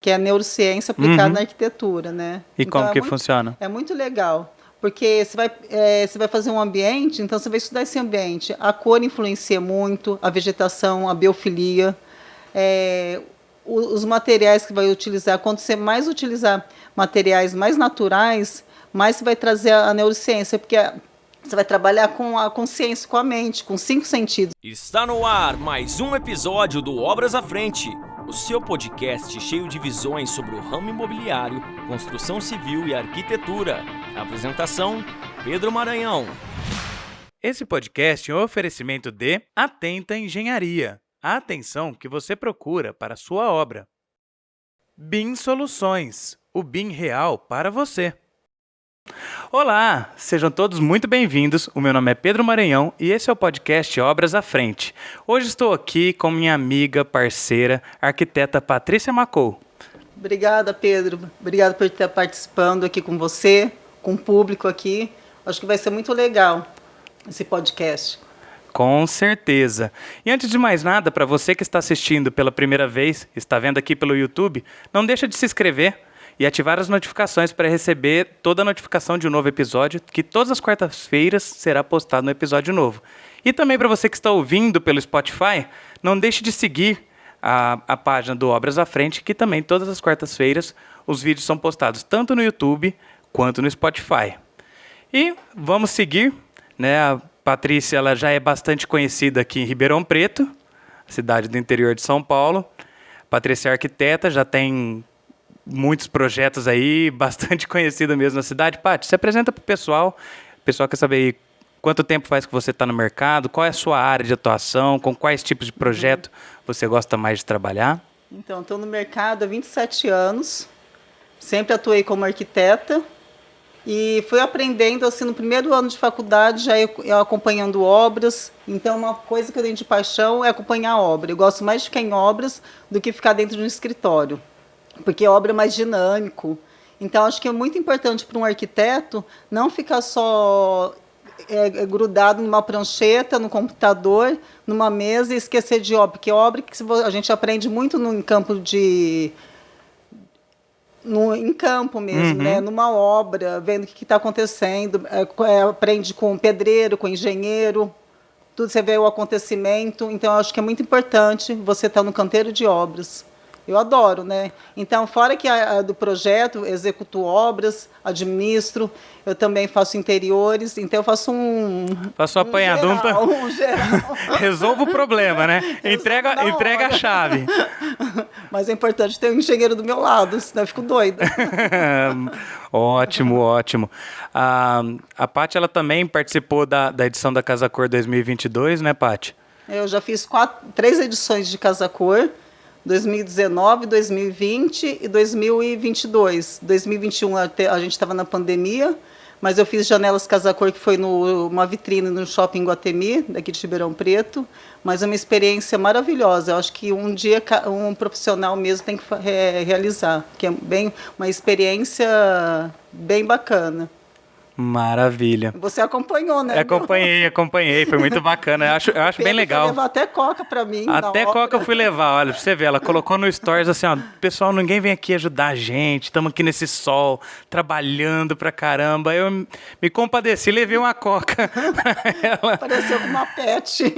que é a neurociência aplicada na arquitetura, né? E então, como que funciona? É muito legal, porque você vai fazer um ambiente, então você vai estudar esse ambiente. A cor influencia muito, a vegetação, a biofilia, os materiais que vai utilizar. Quando você mais utilizar materiais mais naturais, mais você vai trazer a neurociência, porque você vai trabalhar com a consciência, com a mente, com 5 sentidos. Está no ar mais um episódio do Obras à Frente, o seu podcast cheio de visões sobre o ramo imobiliário, construção civil e arquitetura. Apresentação, Pedro Maranhão. Esse podcast é um oferecimento de Atenta Engenharia, a atenção que você procura para a sua obra. BIM Soluções, o BIM real para você. Olá, sejam todos muito bem-vindos. O meu nome é Pedro Maranhão e esse é o podcast Obras à Frente. Hoje estou aqui com minha amiga, parceira, arquiteta Patrícia Macou. Obrigada, Pedro. Obrigada por estar participando aqui com você, com o público aqui. Acho que vai ser muito legal esse podcast. Com certeza. E antes de mais nada, para você que está assistindo pela primeira vez, está vendo aqui pelo YouTube, não deixa de se inscrever e ativar as notificações para receber toda a notificação de um novo episódio, que todas as quartas-feiras será postado um episódio novo. E também para você que está ouvindo pelo Spotify, não deixe de seguir a página do Obras à Frente, que também todas as quartas-feiras os vídeos são postados tanto no YouTube quanto no Spotify. E vamos seguir, né? A Patrícia ela já é bastante conhecida aqui em Ribeirão Preto, cidade do interior de São Paulo. Patrícia é arquiteta, já tem muitos projetos aí, bastante conhecida mesmo na cidade. Paty, se apresenta para o pessoal quer saber aí quanto tempo faz que você está no mercado, qual é a sua área de atuação, com quais tipos de projeto você gosta mais de trabalhar? Então, estou no mercado há 27 anos, sempre atuei como arquiteta e fui aprendendo, assim, no primeiro ano de faculdade, já eu acompanhando obras. Então, uma coisa que eu tenho de paixão é acompanhar a obra. Eu gosto mais de ficar em obras do que ficar dentro de um escritório, porque a obra é mais dinâmico. Então, acho que é muito importante para um arquiteto não ficar só grudado numa prancheta, no computador, numa mesa e esquecer de obra, porque obra que a gente aprende muito em campo em campo mesmo, né? Numa obra, vendo o que está acontecendo, aprende com o pedreiro, com o engenheiro, tudo você vê o acontecimento. Então, acho que é muito importante você estar no canteiro de obras. Eu adoro, né? Então, fora que do projeto, executo obras, administro, eu também faço interiores, então eu faço Faço apanhado. Um geral. Resolvo o problema, né? Entrega a chave. Mas é importante ter um engenheiro do meu lado, senão eu fico doida. Ótimo, ótimo. A Paty, ela também participou da edição da Casa Cor 2022, né, Paty? Eu já fiz 3 edições de Casa Cor, 2019, 2020 e 2022. 2021 a gente estava na pandemia, mas eu fiz Janelas Casa Cor, que foi uma vitrine no Shopping Iguatemi, daqui de Ribeirão Preto, mas é uma experiência maravilhosa. Eu acho que um dia um profissional mesmo tem que realizar, que é uma experiência bem bacana. Maravilha. Você acompanhou, né? Acompanhei, foi muito bacana. Eu acho bem legal. Foi levar até coca pra mim. Até coca eu fui levar, olha, pra você ver, ela colocou no stories assim, ó, pessoal, ninguém vem aqui ajudar a gente, estamos aqui nesse sol, trabalhando pra caramba. Eu me compadeci, levei uma coca pra ela. Pareceu com uma pet.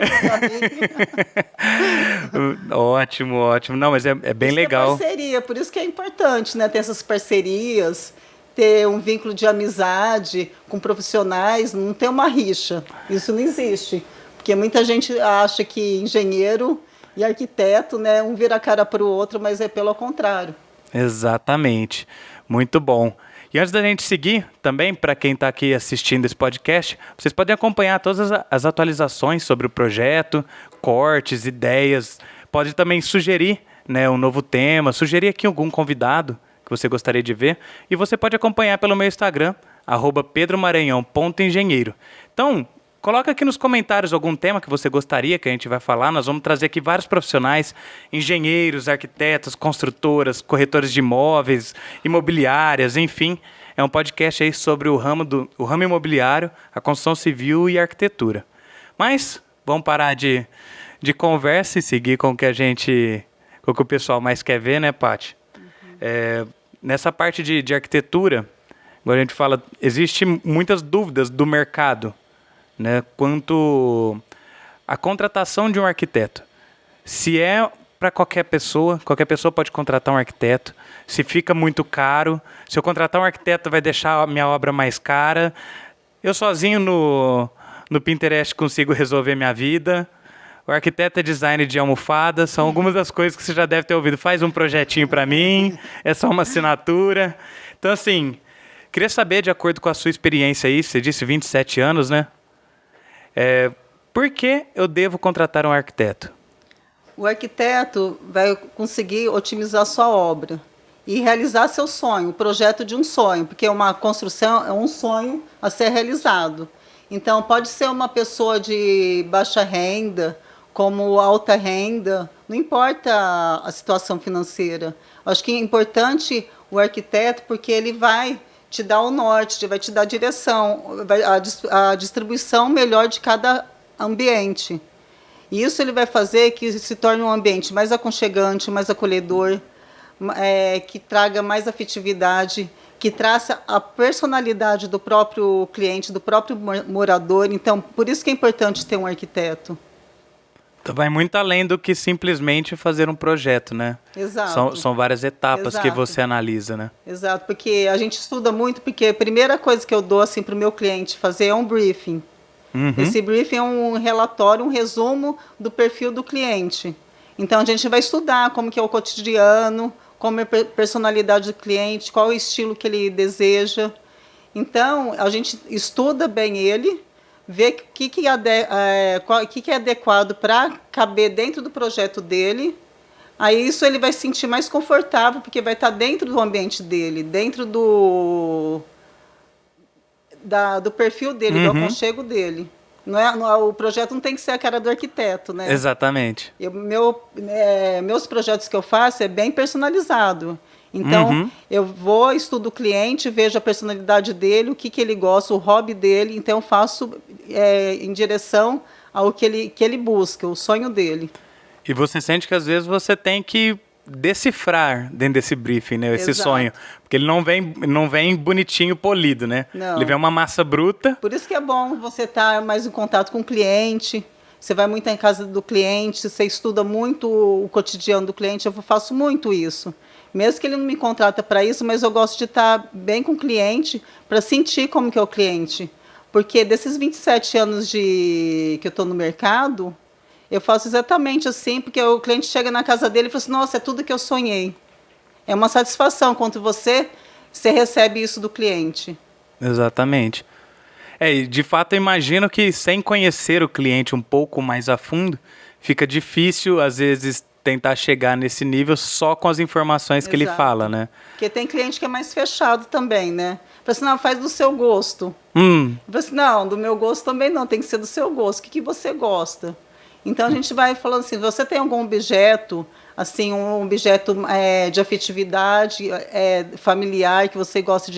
Ótimo. Não, mas é bem legal. É parceria, por isso que é importante, né, ter essas parcerias, ter um vínculo de amizade com profissionais, não ter uma rixa. Isso não existe. Porque muita gente acha que engenheiro e arquiteto, né, um vira a cara para o outro, mas é pelo contrário. Exatamente. Muito bom. E antes da gente seguir, também, para quem está aqui assistindo esse podcast, vocês podem acompanhar todas as atualizações sobre o projeto, cortes, ideias. Pode também sugerir, né, um novo tema, sugerir aqui algum convidado que você gostaria de ver, e você pode acompanhar pelo meu Instagram, @pedromaranhão.engenheiro. Então, coloca aqui nos comentários algum tema que você gostaria que a gente vai falar. Nós vamos trazer aqui vários profissionais, engenheiros, arquitetos, construtoras, corretores de imóveis, imobiliárias, enfim. É um podcast aí sobre o ramo imobiliário, a construção civil e a arquitetura. Mas vamos parar de conversa e seguir com o que o pessoal mais quer ver, né, Paty? Nessa parte de arquitetura, agora a gente fala, existe muitas dúvidas do mercado, né, quanto à contratação de um arquiteto. Se é para qualquer pessoa pode contratar um arquiteto, se fica muito caro, se eu contratar um arquiteto vai deixar a minha obra mais cara, eu sozinho no Pinterest consigo resolver minha vida, o arquiteto é design de almofada, são algumas das coisas que você já deve ter ouvido, faz um projetinho para mim, é só uma assinatura. Então, assim, queria saber, de acordo com a sua experiência aí, você disse 27 anos, né? Por que eu devo contratar um arquiteto? O arquiteto vai conseguir otimizar sua obra e realizar seu sonho, o projeto de um sonho, porque uma construção é um sonho a ser realizado. Então, pode ser uma pessoa de baixa renda, como alta renda, não importa a situação financeira. Acho que é importante o arquiteto porque ele vai te dar o norte, vai te dar a direção, a distribuição melhor de cada ambiente. E isso ele vai fazer que se torne um ambiente mais aconchegante, mais acolhedor, que traga mais afetividade, que traça a personalidade do próprio cliente, do próprio morador. Então, por isso que é importante ter um arquiteto. Então, vai muito além do que simplesmente fazer um projeto, né? Exato. São várias etapas que Exato. você analisa, né? Exato, porque a gente estuda muito, porque a primeira coisa que eu dou assim, para o meu cliente fazer é um briefing. Uhum. Esse briefing é um relatório, um resumo do perfil do cliente. Então, a gente vai estudar como que é o cotidiano, como é a personalidade do cliente, qual é o estilo que ele deseja. Então, a gente estuda bem ele, vê o que é adequado para caber dentro do projeto dele. Aí isso ele vai se sentir mais confortável, porque vai estar dentro do ambiente dele, dentro do perfil dele, do aconchego dele. O projeto não tem que ser a cara do arquiteto, né? Exatamente. Meus projetos que eu faço é bem personalizado. Então, eu vou, estudo o cliente, vejo a personalidade dele, o que ele gosta, o hobby dele. Então, eu faço em direção ao que ele busca, o sonho dele. E você sente que, às vezes, você tem que decifrar dentro desse briefing, né? Esse Exato. sonho. Porque ele não vem bonitinho, polido, né? Não. Ele vem uma massa bruta. Por isso que é bom você estar mais em contato com o cliente. Você vai muito em casa do cliente, você estuda muito o cotidiano do cliente. Eu faço muito isso. Mesmo que ele não me contrata para isso, mas eu gosto de estar bem com o cliente para sentir como que é o cliente. Porque desses 27 anos que eu estou no mercado, eu faço exatamente assim, porque o cliente chega na casa dele e fala assim, nossa, é tudo que eu sonhei. É uma satisfação quando você recebe isso do cliente. Exatamente. E de fato, eu imagino que sem conhecer o cliente um pouco mais a fundo, fica difícil, às vezes, tentar chegar nesse nível só com as informações que ele fala, né? Porque tem cliente que é mais fechado também, né? Fala assim, não, faz do seu gosto. Fala assim, não, do meu gosto também não, tem que ser do seu gosto. O que você gosta? Então, a gente vai falando assim, você tem algum objeto, assim, um objeto de afetividade familiar que você gosta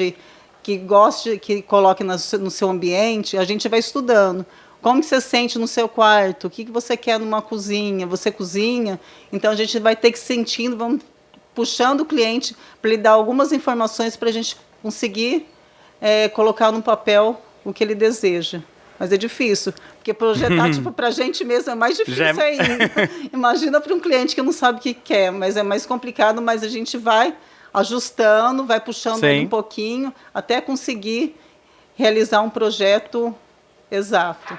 que coloque no seu ambiente, a gente vai estudando. Como que você sente no seu quarto? O que você quer numa cozinha? Você cozinha? Então, a gente vai ter que sentindo, vamos puxando o cliente para ele dar algumas informações para a gente conseguir colocar no papel o que ele deseja. Mas é difícil, porque projetar para a gente mesmo é mais difícil ainda. Imagina para um cliente que não sabe o que quer, mas é mais complicado, mas a gente vai ajustando, vai puxando ele um pouquinho, até conseguir realizar um projeto exato.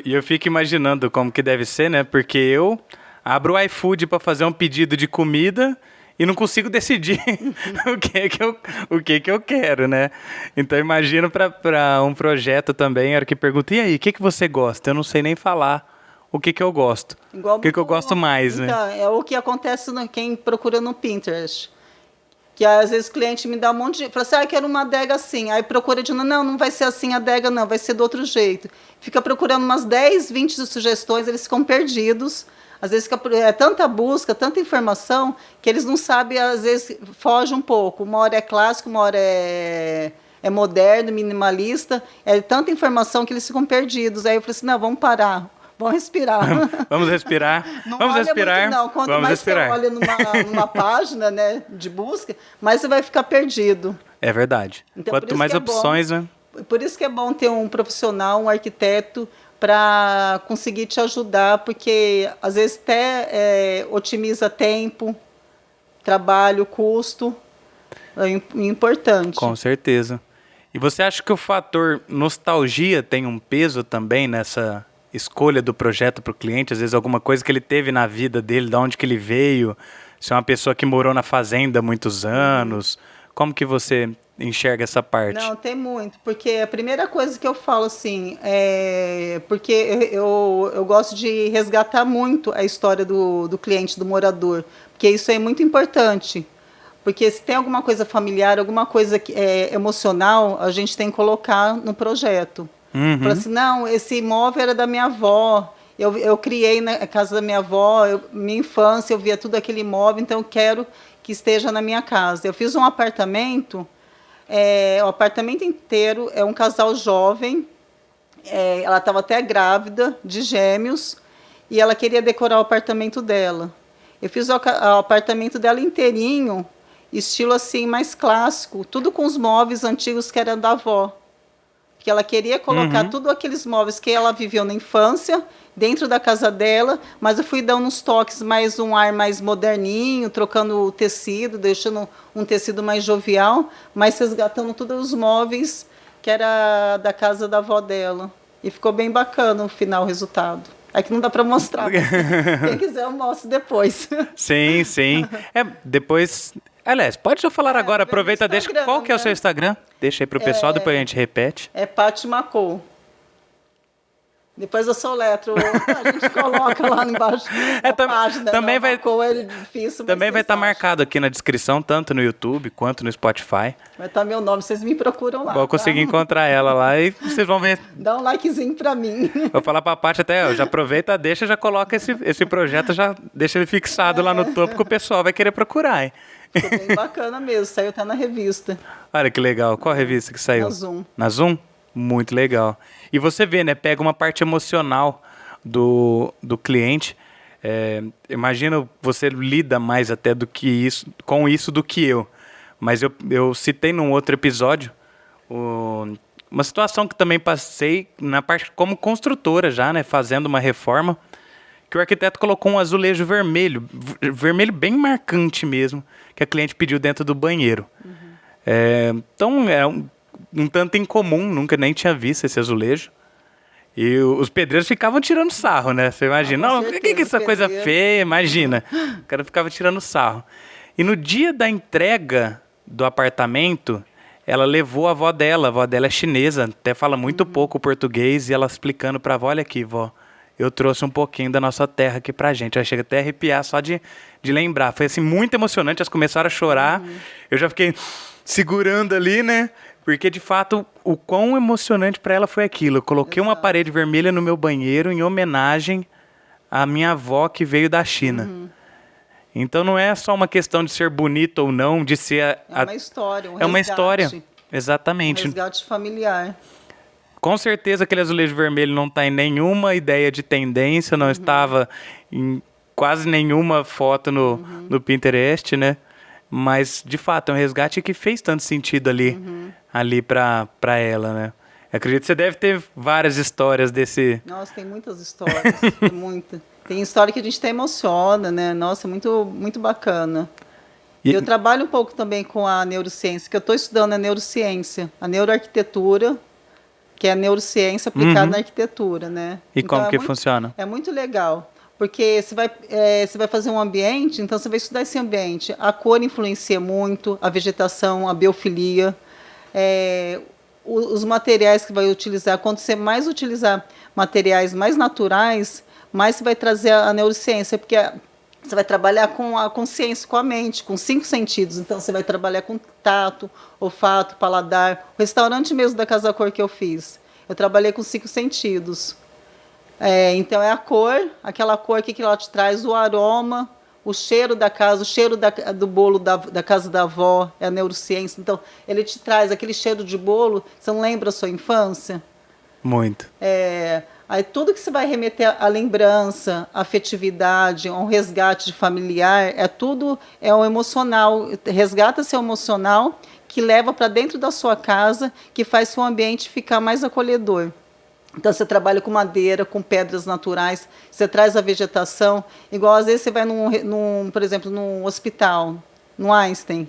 Eu fico imaginando como que deve ser, né? Porque eu abro o iFood para fazer um pedido de comida e não consigo decidir o que eu quero, né? Então, imagino para um projeto também, era que pergunta, e aí, o que você gosta? Eu não sei nem falar o que eu gosto. Igual o que eu gosto mais, então, né? É o que acontece quem procura no Pinterest. Que às vezes o cliente me dá um monte de... Fala assim, quero uma adega assim. Aí procura de novo, não vai ser assim a adega, não, vai ser do outro jeito. Fica procurando umas 10, 20 sugestões, eles ficam perdidos. Às vezes é tanta busca, tanta informação, que eles não sabem, às vezes foge um pouco. Uma hora é clássico, uma hora é moderno, minimalista. É tanta informação que eles ficam perdidos. Aí eu falei assim, não, vamos parar. Vamos respirar. Vamos respirar. Não Vamos olha respirar. muito, não. Quanto Vamos mais respirar. você olha numa página, né, de busca, mais você vai ficar perdido. É verdade. Então, por Quanto isso mais que é bom. opções, né? Por isso que é bom ter um profissional, um arquiteto, para conseguir te ajudar, porque às vezes até otimiza tempo, trabalho, custo. É importante. Com certeza. E você acha que o fator nostalgia tem um peso também nessa escolha do projeto para o cliente? Às vezes alguma coisa que ele teve na vida dele, de onde que ele veio, se é uma pessoa que morou na fazenda há muitos anos, como que você enxerga essa parte? Não, tem muito, porque a primeira coisa que eu falo assim, porque eu gosto de resgatar muito a história do cliente, do morador, porque isso é muito importante. Porque se tem alguma coisa familiar, alguma coisa que é emocional, a gente tem que colocar no projeto. Fala assim, não, esse imóvel era da minha avó, eu criei na casa da minha avó, minha infância, eu via tudo aquele imóvel, então eu quero que esteja na minha casa. Eu fiz um apartamento, o apartamento inteiro é um casal jovem, ela estava até grávida, de gêmeos, e ela queria decorar o apartamento dela. Eu fiz o apartamento dela inteirinho, estilo assim, mais clássico, tudo com os móveis antigos que eram da avó. Porque ela queria colocar tudo aqueles móveis que ela viveu na infância, dentro da casa dela, mas eu fui dando uns toques, mais um ar mais moderninho, trocando o tecido, deixando um tecido mais jovial, mas resgatando todos os móveis que era da casa da avó dela. E ficou bem bacana o final, o resultado. Aqui não dá para mostrar, mas quem quiser eu mostro depois. Sim, sim. Depois... Aliás, pode já falar agora, aproveita, deixa. Qual que é o seu Instagram? Deixa aí pro pessoal, depois a gente repete. É Pati Macou. Depois eu soletro, a gente coloca lá embaixo na página. Também vai, Macou é difícil, também vai estar marcado aqui na descrição, tanto no YouTube quanto no Spotify. Vai estar meu nome, vocês me procuram lá. Vou conseguir encontrar ela lá e vocês vão ver. Dá um likezinho pra mim. Vou falar pra Paty até, já aproveita, deixa, já coloca esse projeto, já deixa ele fixado lá no topo que o pessoal vai querer procurar, hein? Ficou bem bacana mesmo, saiu até na revista. Olha que legal. Qual revista que saiu? Na Zoom. Na Zoom? Muito legal. E você vê, né? Pega uma parte emocional do cliente. Imagino você lida mais até com isso do que eu. Mas eu citei num outro episódio uma situação que também passei na parte como construtora já, né? Fazendo uma reforma. Que o arquiteto colocou um azulejo vermelho bem marcante mesmo, que a cliente pediu dentro do banheiro. Então, é um tanto incomum, nunca nem tinha visto esse azulejo. E os pedreiros ficavam tirando sarro, né? Você imagina, não, o que é essa coisa feia? Imagina. O cara ficava tirando sarro. E no dia da entrega do apartamento, ela levou a avó dela é chinesa, até fala muito pouco português, e ela explicando para a avó, olha aqui, vó, eu trouxe um pouquinho da nossa terra aqui pra gente. Eu chego até a arrepiar só de lembrar. Foi assim, muito emocionante, elas começaram a chorar. Eu já fiquei segurando ali, né? Porque, de fato, o quão emocionante para ela foi aquilo. Eu coloquei uma parede vermelha no meu banheiro em homenagem à minha avó que veio da China. Então, não é só uma questão de ser bonito ou não, de ser... É uma história, É uma história, exatamente. Um resgate familiar. Com certeza aquele azulejo vermelho não está em nenhuma ideia de tendência, não estava em quase nenhuma foto no Pinterest, né? Mas, de fato, é um resgate que fez tanto sentido ali para ela, né? Eu acredito que você deve ter várias histórias desse... Nossa, tem muitas histórias, muita. Tem história que a gente até emociona, né? Nossa, muito, muito bacana. E eu trabalho um pouco também com a neurociência, que eu estou estudando a neurociência, a neuroarquitetura, que é a neurociência aplicada na arquitetura, né? E então, como que funciona? É muito legal, porque você vai fazer um ambiente, então você vai estudar esse ambiente. A cor influencia muito, a vegetação, a biofilia, os materiais que vai utilizar. Quanto você mais utilizar materiais mais naturais, mais você vai trazer a neurociência, porque você vai trabalhar com a consciência, com a mente, com 5 sentidos. Então, você vai trabalhar com tato, olfato, paladar. O restaurante mesmo da Casa Cor que eu fiz, eu trabalhei com 5 sentidos. Então, é a cor, aquela cor que ela te traz, o aroma, o cheiro da casa, o cheiro do bolo da casa da avó, é a neurociência. Então, ele te traz aquele cheiro de bolo, você não lembra a sua infância? Muito. Aí tudo que você vai remeter à lembrança, à afetividade, a um resgate de familiar, tudo é o emocional. Resgata seu emocional que leva para dentro da sua casa, que faz seu ambiente ficar mais acolhedor. Então, você trabalha com madeira, com pedras naturais, você traz a vegetação. Igual, às vezes, você vai, por exemplo, num hospital, no Einstein.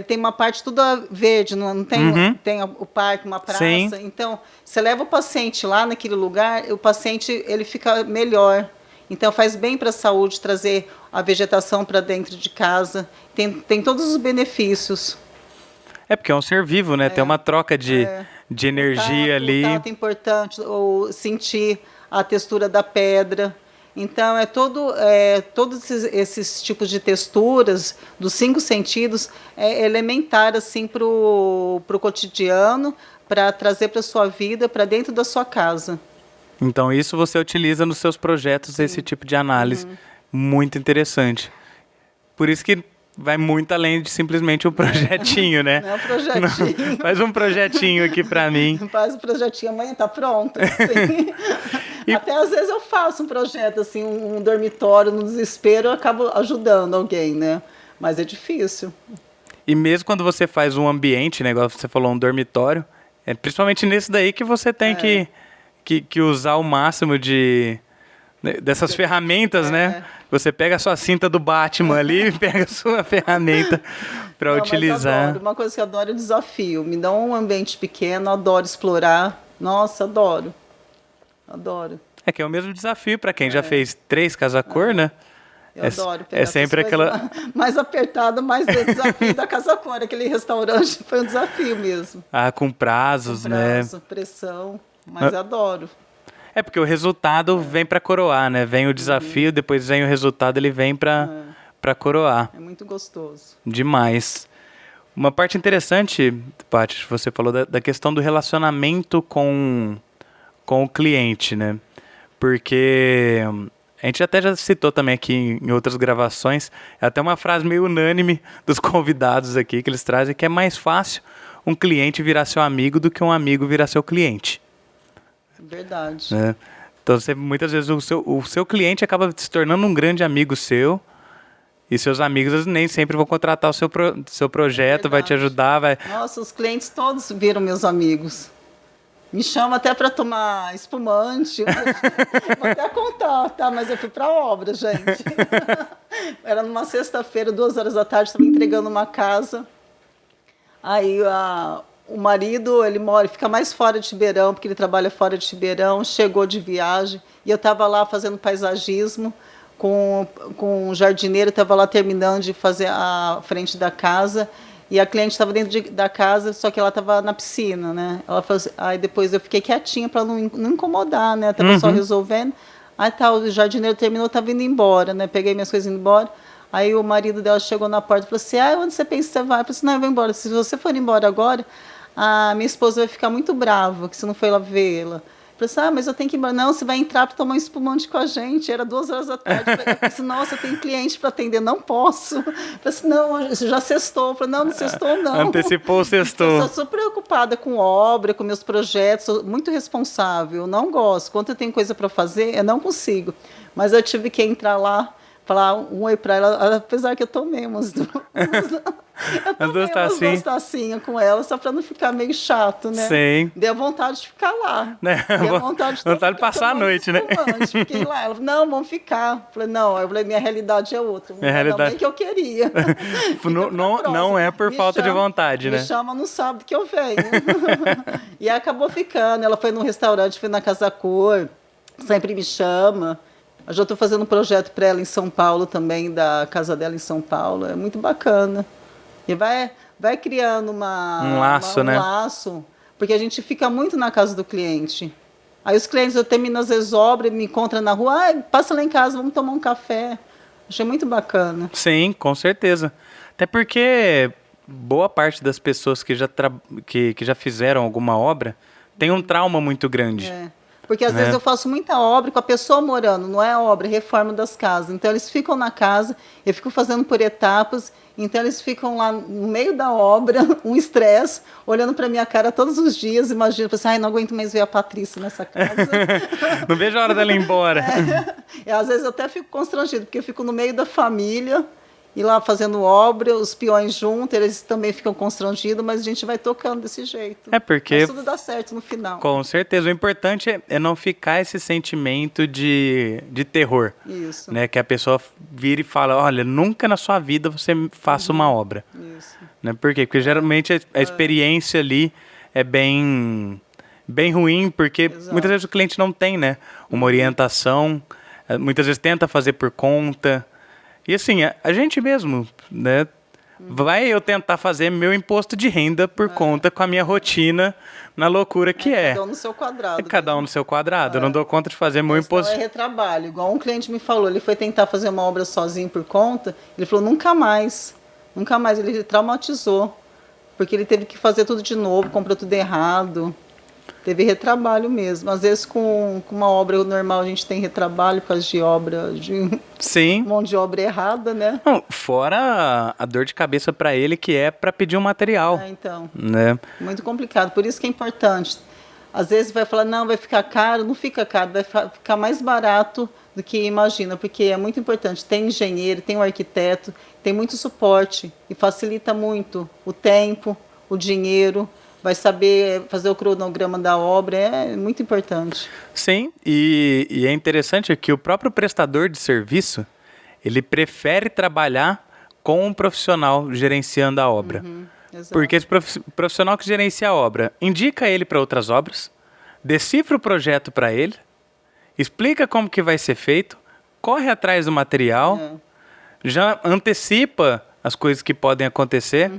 Tem uma parte toda verde, não tem, tem o parque, uma praça. Sim. Então, você leva o paciente lá naquele lugar, o paciente ele fica melhor. Então, faz bem para a saúde trazer a vegetação para dentro de casa. Tem todos os benefícios. Porque é um ser vivo, né? Tem uma troca de energia ali. O tato é importante, ou sentir a textura da pedra. Então, todos esses tipos de texturas, dos 5 sentidos, é elementar assim, para o cotidiano, para trazer para a sua vida, para dentro da sua casa. Então, isso você utiliza nos seus projetos, esse tipo de análise. Muito interessante. Por isso que vai muito além de simplesmente um projetinho, né? Não é um projetinho. Não, faz um projetinho aqui para mim. Faz um projetinho, amanhã tá pronto. Assim. Até às vezes eu faço um projeto, assim, um dormitório no desespero, eu acabo ajudando alguém, né? Mas é difícil. E mesmo quando você faz um ambiente, né, igual você falou, um dormitório, principalmente nesse daí que você tem que usar o máximo dessas ferramentas, né? Você pega a sua cinta do Batman ali e pega a sua ferramenta para utilizar. Mas adoro. Uma coisa que eu adoro é o desafio. Me dá um ambiente pequeno, adoro explorar. Nossa, adoro. Adoro. Que é o mesmo desafio para quem já fez 3 casa-cor, né? Eu adoro pegar sempre aquela mais apertada, mais o desafio da Casa Cor. Aquele restaurante foi um desafio mesmo. Com prazos, né? Pressão, mas adoro. Porque o resultado vem para coroar, né? Vem o desafio, depois vem o resultado, ele vem para coroar. É muito gostoso. Demais. Uma parte interessante, Paty, você falou da questão do relacionamento com o cliente, né? Porque a gente até já citou também aqui em outras gravações, é até uma frase meio unânime dos convidados aqui que eles trazem, que é mais fácil um cliente virar seu amigo do que um amigo virar seu cliente. Verdade. Né? Então, muitas vezes o seu cliente acaba se tornando um grande amigo seu e seus amigos nem sempre vão contratar o seu projeto, vai te ajudar. Nossa, os clientes todos viram meus amigos. Me chamam até para tomar espumante. Vou até contar, tá? Mas eu fui para obra, gente. Era numa sexta-feira, 2h da tarde, estava entregando uma casa. Aí o marido, fica mais fora de Ribeirão, porque ele trabalha fora de Ribeirão, chegou de viagem, e eu estava lá fazendo paisagismo com um jardineiro, estava lá terminando de fazer a frente da casa, e a cliente estava dentro da casa, só que ela estava na piscina, né? Ela falou assim, aí depois eu fiquei quietinha para não incomodar, né? Estava só resolvendo. Aí o jardineiro terminou, estava indo embora, né? Peguei minhas coisas e indo embora. Aí o marido dela chegou na porta e falou assim, onde você pensa que você vai? Eu falei assim, não, eu vou embora. Se você for embora agora, a minha esposa vai ficar muito brava, que você não foi lá vê-la. Eu falei assim, mas eu tenho que ir embora. Não, você vai entrar para tomar um espumante com a gente. Era 2h da tarde. Eu falei assim, nossa, eu tenho cliente para atender, não posso. Eu falei assim, não, você já sextou. Eu falei, não sextou não. Antecipou o sextou. Eu sou preocupada com obra, com meus projetos, sou muito responsável, eu não gosto. Quando eu tenho coisa para fazer, eu não consigo. Mas eu tive que entrar lá, falar um oi para ela, apesar que eu tomei umas duas tacinhas com ela, só para não ficar meio chato, né? Sim. Deu vontade de ficar lá. Deu vontade de passar a noite, né? Fiquei lá. Ela falou, não, vamos ficar. Falei, não. Eu falei, minha realidade é outra. Minha realidade não é que eu queria. não é por falta de vontade, né? Me chama no sábado que eu venho. E acabou ficando. Ela foi num restaurante, foi na Casa Cor, sempre me chama. Eu já estou fazendo um projeto para ela em São Paulo também, da casa dela em São Paulo. É muito bacana. E vai criando um laço, né? Laço, porque a gente fica muito na casa do cliente. Aí os clientes, eu termino às vezes obra, me encontram na rua, passa lá em casa, vamos tomar um café. Achei muito bacana. Sim, com certeza. Até porque boa parte das pessoas que já fizeram alguma obra tem um trauma muito grande. Porque às vezes eu faço muita obra com a pessoa morando, não é obra, é reforma das casas. Então eles ficam na casa, eu fico fazendo por etapas, então eles ficam lá no meio da obra, um estresse, olhando para minha cara todos os dias, imagina, assim, ai, não aguento mais ver a Patrícia nessa casa. Não vejo a hora dela ir embora. Às vezes eu até fico constrangido, porque eu fico no meio da família, e lá fazendo obra, os peões juntos, eles também ficam constrangidos, mas a gente vai tocando desse jeito. É porque... Mas tudo dá certo no final. Com certeza. O importante é não ficar esse sentimento de terror. Isso. Né? Que a pessoa vira e fala, olha, nunca na sua vida você faça uma obra. Isso. Né? Por quê? Porque geralmente a experiência ali é bem ruim, porque muitas vezes o cliente não tem, né, uma orientação, muitas vezes tenta fazer por conta. E assim, a gente mesmo, né, vai eu tentar fazer meu imposto de renda por conta com a minha rotina na loucura que é. Cada um no seu quadrado. Cada um no seu quadrado. Eu não dou conta de fazer meu imposto. É retrabalho. Igual um cliente me falou, ele foi tentar fazer uma obra sozinho por conta, ele falou, nunca mais. Nunca mais. Ele traumatizou. Porque ele teve que fazer tudo de novo, comprou tudo errado. Teve retrabalho mesmo. Às vezes, com uma obra normal, a gente tem retrabalho por causa de obra, de Sim. mão de obra errada, né? Não, fora a dor de cabeça para ele, que é para pedir um material. Então, né? Muito complicado. Por isso que é importante. Às vezes vai falar, não, vai ficar caro. Não fica caro, vai ficar mais barato do que imagina, porque é muito importante. Tem engenheiro, tem um arquiteto, tem muito suporte e facilita muito o tempo, o dinheiro. Vai saber fazer o cronograma da obra, é muito importante. Sim, e é interessante que o próprio prestador de serviço, ele prefere trabalhar com um profissional gerenciando a obra. Porque esse profissional que gerencia a obra indica ele para outras obras, decifra o projeto para ele, explica como que vai ser feito, corre atrás do material, já antecipa as coisas que podem acontecer,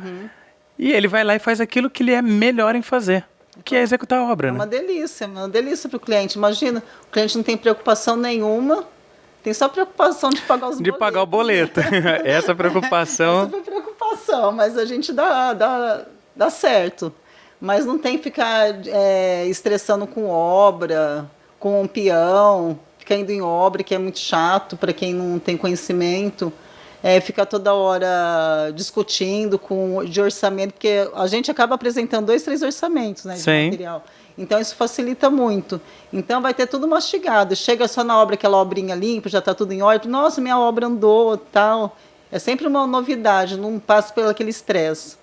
e ele vai lá e faz aquilo que ele é melhor em fazer, que é executar a obra. É uma delícia para o cliente. Imagina, o cliente não tem preocupação nenhuma, tem só preocupação de pagar os boletos. De pagar o boleto. Essa preocupação... Essa é a preocupação, mas a gente dá certo. Mas não tem que ficar estressando com obra, com um peão, ficar indo em obra, que é muito chato para quem não tem conhecimento. Ficar toda hora discutindo de orçamento, porque a gente acaba apresentando 2, 3 orçamentos, né, de material. Então, isso facilita muito. Então, vai ter tudo mastigado. Chega só na obra, aquela obrinha limpa, já está tudo em ordem. Nossa, minha obra andou, tal. É sempre uma novidade, não passa pelo aquele estresse.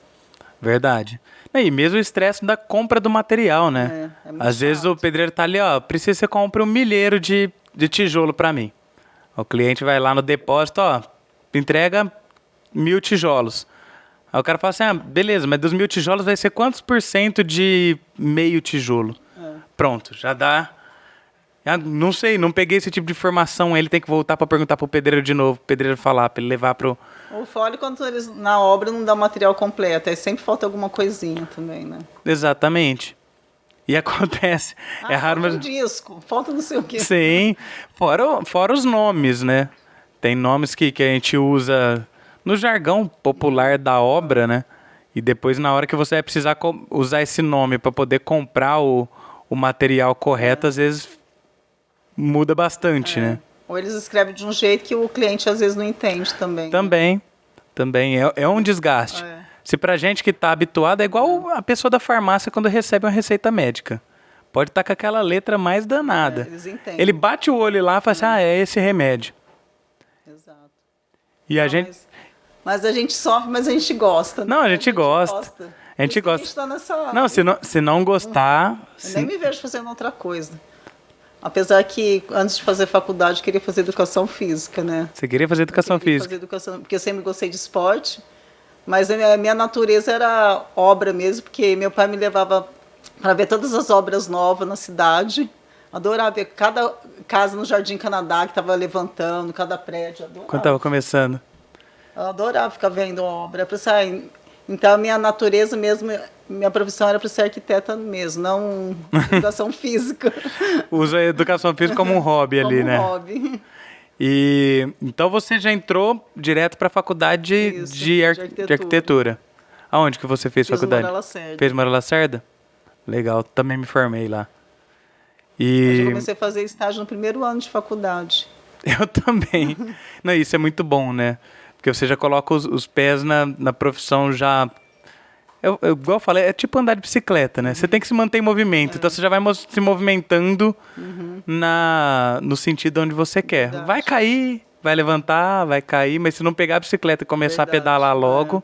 Verdade. E mesmo o estresse da compra do material, né? Às vezes o pedreiro tá ali, ó, precisa que você compre 1 milheiro de tijolo para mim. O cliente vai lá no depósito, ó, entrega 1.000 tijolos. Aí o cara fala assim, beleza, mas dos 1.000 tijolos vai ser quantos % de meio tijolo? Pronto, já dá. Não sei, não peguei esse tipo de informação. Ele tem que voltar para perguntar pro pedreiro de novo, o pedreiro falar, para ele levar pro... O fole, quando eles na obra não dá o material completo, aí sempre falta alguma coisinha também, né? Exatamente. E acontece. É raro, falta um disco, falta não sei o quê. Sim, fora os nomes, né? Tem nomes que a gente usa no jargão popular da obra, né? E depois, na hora que você vai precisar usar esse nome para poder comprar o material correto, às vezes muda bastante, né? Ou eles escrevem de um jeito que o cliente às vezes não entende também. Também. É um desgaste. Se pra gente que tá habituado, é igual a pessoa da farmácia quando recebe uma receita médica. Pode estar com aquela letra mais danada. Eles entendem. Ele bate o olho lá e fala assim, é esse remédio. Exato. E a gente... Mas a gente sofre, mas a gente gosta. Né? Não, a gente gosta. A gente gosta. A gente tá nessa... Não, se não gostar... Eu nem me vejo fazendo outra coisa. Apesar que, antes de fazer faculdade, eu queria fazer educação física, né? Você queria fazer educação física? Porque eu sempre gostei de esporte. Mas a minha natureza era obra mesmo, porque meu pai me levava para ver todas as obras novas na cidade. Adorava ver cada casa no Jardim Canadá que estava levantando, cada prédio. Adorava. Quando estava começando? Eu adorava ficar vendo obra. Então, a minha natureza mesmo, minha profissão era para ser arquiteta mesmo, não educação física. Usa a educação física como um hobby ali, né? Como um hobby. E então você já entrou direto para a faculdade de arquitetura. Aonde que você fez faculdade? Moura Lacerda. Fez Moura Lacerda? Legal, também me formei lá. Eu já E comecei a fazer estágio no primeiro ano de faculdade. eu também. Não, isso é muito bom, né? Porque você já coloca os pés na profissão já. Igual eu falei, é tipo andar de bicicleta, né? Você tem que se manter em movimento. Então você já vai se movimentando no sentido onde você quer. Verdade. Vai cair, vai levantar, vai cair, mas se não pegar a bicicleta e começar Verdade, a pedalar logo,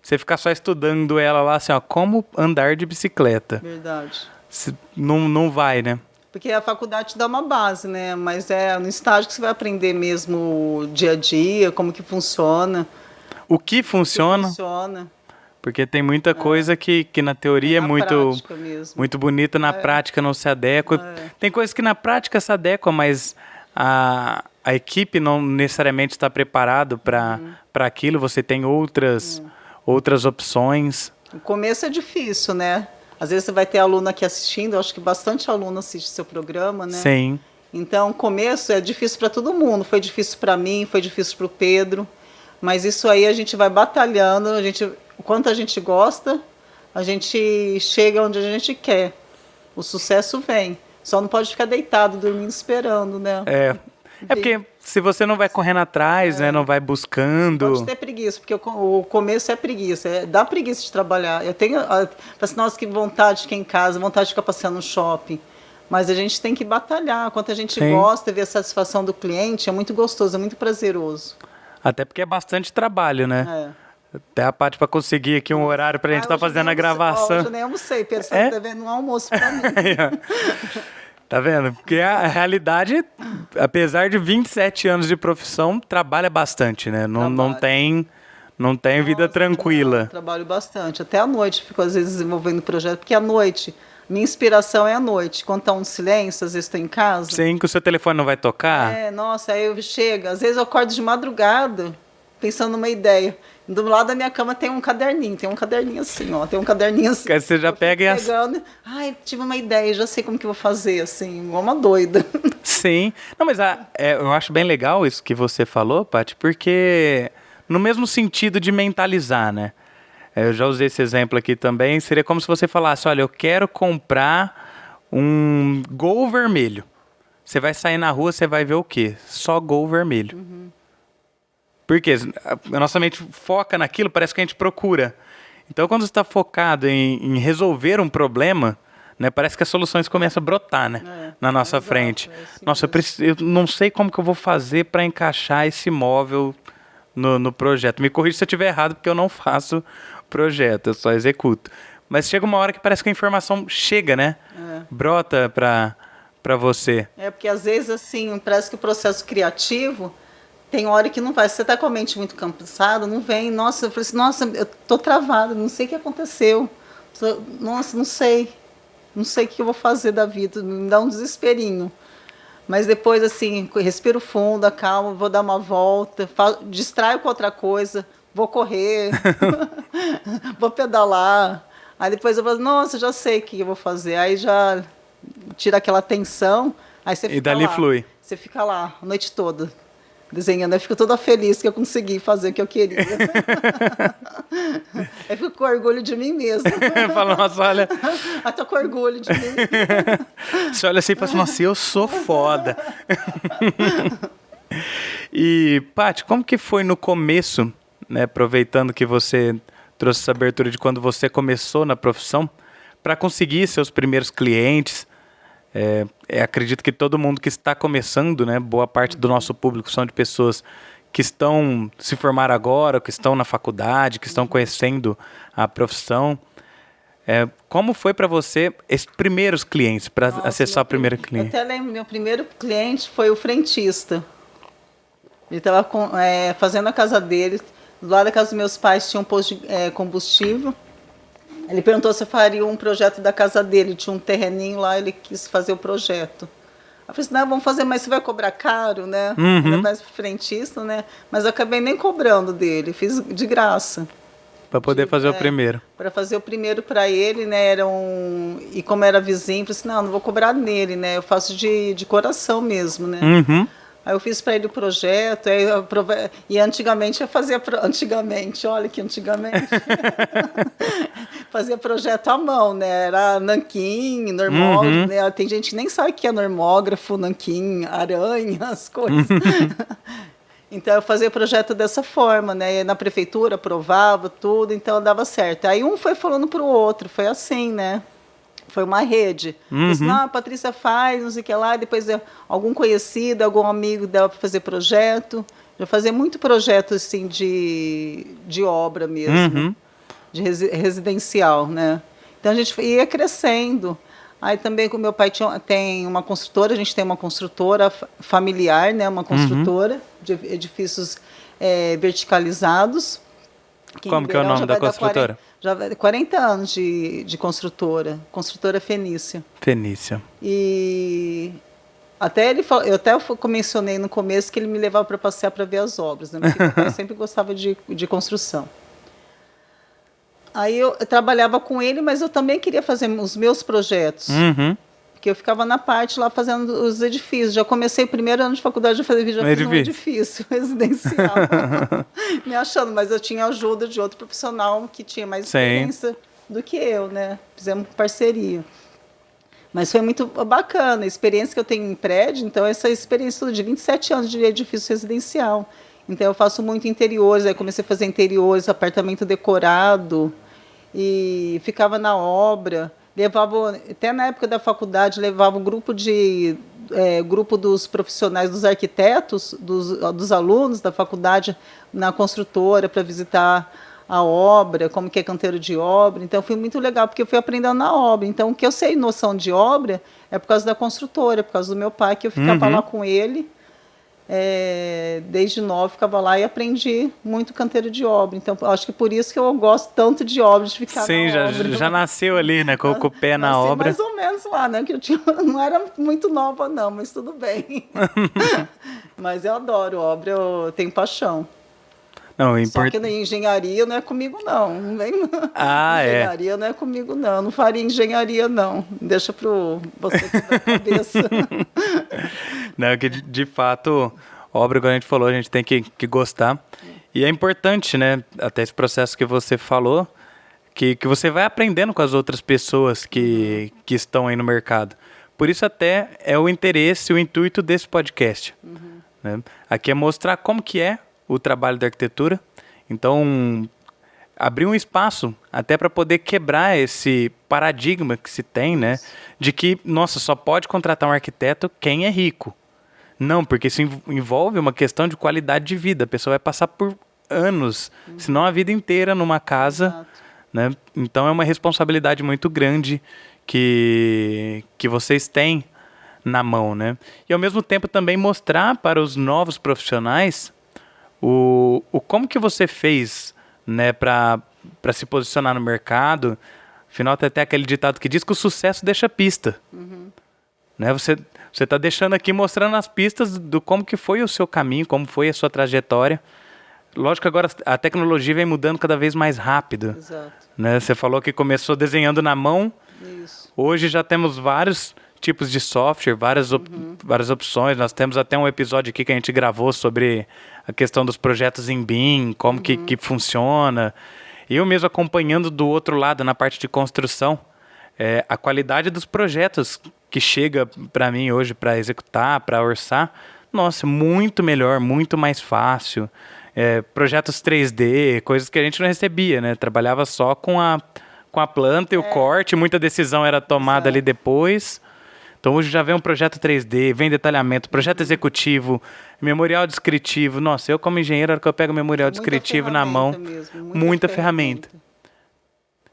você ficar só estudando ela lá, assim, ó, como andar de bicicleta. Verdade. Não vai, né? Porque a faculdade te dá uma base, né? Mas é no estágio que você vai aprender mesmo o dia a dia, como que funciona. O que funciona, Funciona. porque tem muita coisa que na teoria é Na muito, prática mesmo. muito bonita, na prática não se adequa. Tem coisas que na prática se adequam, mas a equipe não necessariamente está preparado para aquilo. Você tem outras opções. O começo é difícil, né? Às vezes você vai ter aluno aqui assistindo, eu acho que bastante aluno assiste seu programa, né? Sim. Então, o começo é difícil para todo mundo. Foi difícil para mim, foi difícil para o Pedro. Mas isso aí a gente vai batalhando. O quanto a gente gosta, a gente chega onde a gente quer. O sucesso vem. Só não pode ficar deitado, dormindo, esperando, né? É porque se você não vai correndo atrás, né, não vai buscando. Pode ter preguiça, porque o começo é preguiça. Dá preguiça de trabalhar. Eu tenho, assim, nossa, que vontade de ficar em casa, vontade de ficar passeando no shopping. Mas a gente tem que batalhar. Quanto a gente gosta, ver a satisfação do cliente, é muito gostoso, é muito prazeroso. Até porque é bastante trabalho, né? Até a parte para conseguir aqui um horário pra gente estar fazendo a gravação. Hoje eu nem almocei, Pedro, você tá devendo um almoço pra mim. Tá vendo? Porque a realidade, apesar de 27 anos de profissão, trabalha bastante, né? Não tem vida tranquila. Eu trabalho bastante. Até à noite fico, às vezes, desenvolvendo projeto, porque à noite, minha inspiração é à noite. Quando tá um silêncio, às vezes estou em casa. Sim, que o seu telefone não vai tocar. Nossa, aí eu chego. Às vezes eu acordo de madrugada, pensando numa ideia. Do lado da minha cama tem um caderninho assim, ó. Tem um caderninho assim. Que você já pega e pegando. Ai, tive uma ideia, já sei como que eu vou fazer, assim, igual uma doida. Sim. Não, mas eu acho bem legal isso que você falou, Paty, porque no mesmo sentido de mentalizar, né? Eu já usei esse exemplo aqui também. Seria como se você falasse, olha, eu quero comprar um Gol vermelho. Você vai sair na rua, você vai ver o quê? Só Gol vermelho. Porque a nossa mente foca naquilo, parece que a gente procura. Então, quando você está focado em resolver um problema, né, parece que as soluções começam a brotar, né, na nossa frente. Nossa, eu não sei como que eu vou fazer para encaixar esse móvel no projeto. Me corrija se eu estiver errado, porque eu não faço projeto, eu só executo. Mas chega uma hora que parece que a informação chega, né? Brota para você. Porque às vezes, assim, parece que o processo criativo... Tem hora que não vai. Se você está com a mente muito cansada, não vem. Nossa, eu falei assim, nossa, eu tô travada, não sei o que aconteceu. Nossa, não sei. Não sei o que eu vou fazer da vida. Me dá um desesperinho. Mas depois, assim, respiro fundo, acalmo, vou dar uma volta, distraio com outra coisa, vou correr, vou pedalar. Aí depois eu falo, nossa, já sei o que eu vou fazer. Aí já tira aquela tensão, aí você fica lá. E dali flui. Você fica lá a noite toda. Desenhando, eu fico toda feliz que eu consegui fazer o que eu queria. Eu fico com orgulho de mim mesma. Fala, nossa, olha. Eu tô com orgulho de mim. Você olha assim e fala assim, nossa, eu sou foda. E, Paty, como que foi no começo, né, aproveitando que você trouxe essa abertura de quando você começou na profissão, para conseguir seus primeiros clientes? Acredito que todo mundo que está começando, né, boa parte do nosso público são de pessoas que estão se formar agora, que estão na faculdade, que estão conhecendo a profissão. Como foi para você esses primeiros clientes, para acessar o primeiro cliente? Eu até lembro, meu primeiro cliente foi o frentista. Ele estava fazendo a casa dele, do lado da casa dos meus pais tinha um posto de combustível. Ele perguntou se eu faria um projeto da casa dele, tinha um terreninho lá, ele quis fazer o projeto. Eu falei assim, não, vamos fazer, mas você vai cobrar caro, né? Ele é mais frentista, né? Mas eu acabei nem cobrando dele, fiz de graça. Para poder fazer o primeiro. Para fazer o primeiro para ele, né? E como era vizinho, eu falei assim, não vou cobrar nele, né? Eu faço de coração mesmo, né? Aí eu fiz para ele o projeto, e antigamente eu fazia... Antigamente, olha que antigamente. Fazia projeto à mão, né? Era nanquim, normógrafo, né? Tem gente que nem sabe o que é normógrafo, nanquim, aranha, as coisas. Então eu fazia projeto dessa forma, né? E na prefeitura aprovava tudo, então dava certo. Aí um foi falando para o outro, foi assim, né? Foi uma rede. Disse, não, a Patrícia faz, não sei o que lá, e depois algum conhecido, algum amigo dava para fazer projeto. Eu fazia muito projeto assim de obra mesmo, de residencial, né? Então a gente ia crescendo. Aí também com meu pai tem uma construtora, a gente tem uma construtora familiar, né? Uma construtora de edifícios verticalizados. Como que é o nome da construtora? Já 40 anos de construtora Fenícia. Fenícia. E até eu até mencionei no começo que ele me levava para passear para ver as obras, né? Porque eu sempre gostava de construção. Aí eu trabalhava com ele, mas eu também queria fazer os meus projetos. Porque eu ficava na parte lá fazendo os edifícios. Já comecei o primeiro ano de faculdade, já fiz um edifício residencial. Me achando, mas eu tinha ajuda de outro profissional que tinha mais experiência do que eu, né? Fizemos parceria. Mas foi muito bacana. A experiência que eu tenho em prédio, então essa experiência de 27 anos de edifício residencial. Então eu faço muito interiores, aí comecei a fazer interiores, apartamento decorado, e ficava na obra. Levava, até na época da faculdade, levava um grupo dos profissionais, dos arquitetos, dos alunos da faculdade na construtora para visitar a obra, como que é canteiro de obra. Então foi muito legal, porque eu fui aprendendo na obra. Então o que eu sei noção de obra é por causa da construtora, por causa do meu pai, que eu ficava lá com ele. Desde nova ficava lá e aprendi muito canteiro de obra. Então acho que por isso que eu gosto tanto de obra, de ficar na obra. Já nasceu ali, né, com o pé na obra. Mais ou menos lá, né, que não era muito nova não, mas tudo bem. Mas eu adoro obra, eu tenho paixão. Só que na engenharia não é comigo não, não vem engenharia não é comigo não faria engenharia não, deixa para você que dá cabeça. Não, que de fato, obra, como a gente falou, a gente tem que gostar. E é importante, né, até esse processo que você falou, que você vai aprendendo com as outras pessoas que estão aí no mercado. Por isso até é o interesse, o intuito desse podcast. Né? Aqui é mostrar como que é o trabalho da arquitetura. Então, abrir um espaço até para poder quebrar esse paradigma que se tem, né, de que, nossa, só pode contratar um arquiteto quem é rico. Não, porque isso envolve uma questão de qualidade de vida. A pessoa vai passar por anos, se não a vida inteira numa casa, né? Então é uma responsabilidade muito grande que vocês têm na mão, né? E ao mesmo tempo também mostrar para os novos profissionais o como que você fez, né, para se posicionar no mercado. Afinal, tem até aquele ditado que diz que o sucesso deixa pista. Né? Você está deixando aqui, mostrando as pistas do como que foi o seu caminho, como foi a sua trajetória. Lógico que agora a tecnologia vem mudando cada vez mais rápido. Exato. Né? Você falou que começou desenhando na mão. Isso. Hoje já temos vários tipos de software, várias opções. Nós temos até um episódio aqui que a gente gravou sobre a questão dos projetos em BIM, como que funciona. Eu mesmo acompanhando do outro lado, na parte de construção, a qualidade dos projetos que chega para mim hoje para executar, para orçar, nossa, muito melhor, muito mais fácil. Projetos 3D, coisas que a gente não recebia, né? Trabalhava só com a planta e o corte, muita decisão era tomada ali depois. Então hoje já vem um projeto 3D, vem detalhamento, projeto executivo, memorial descritivo. Nossa, eu como engenheiro, na hora que eu pego o memorial descritivo na mão, muita ferramenta.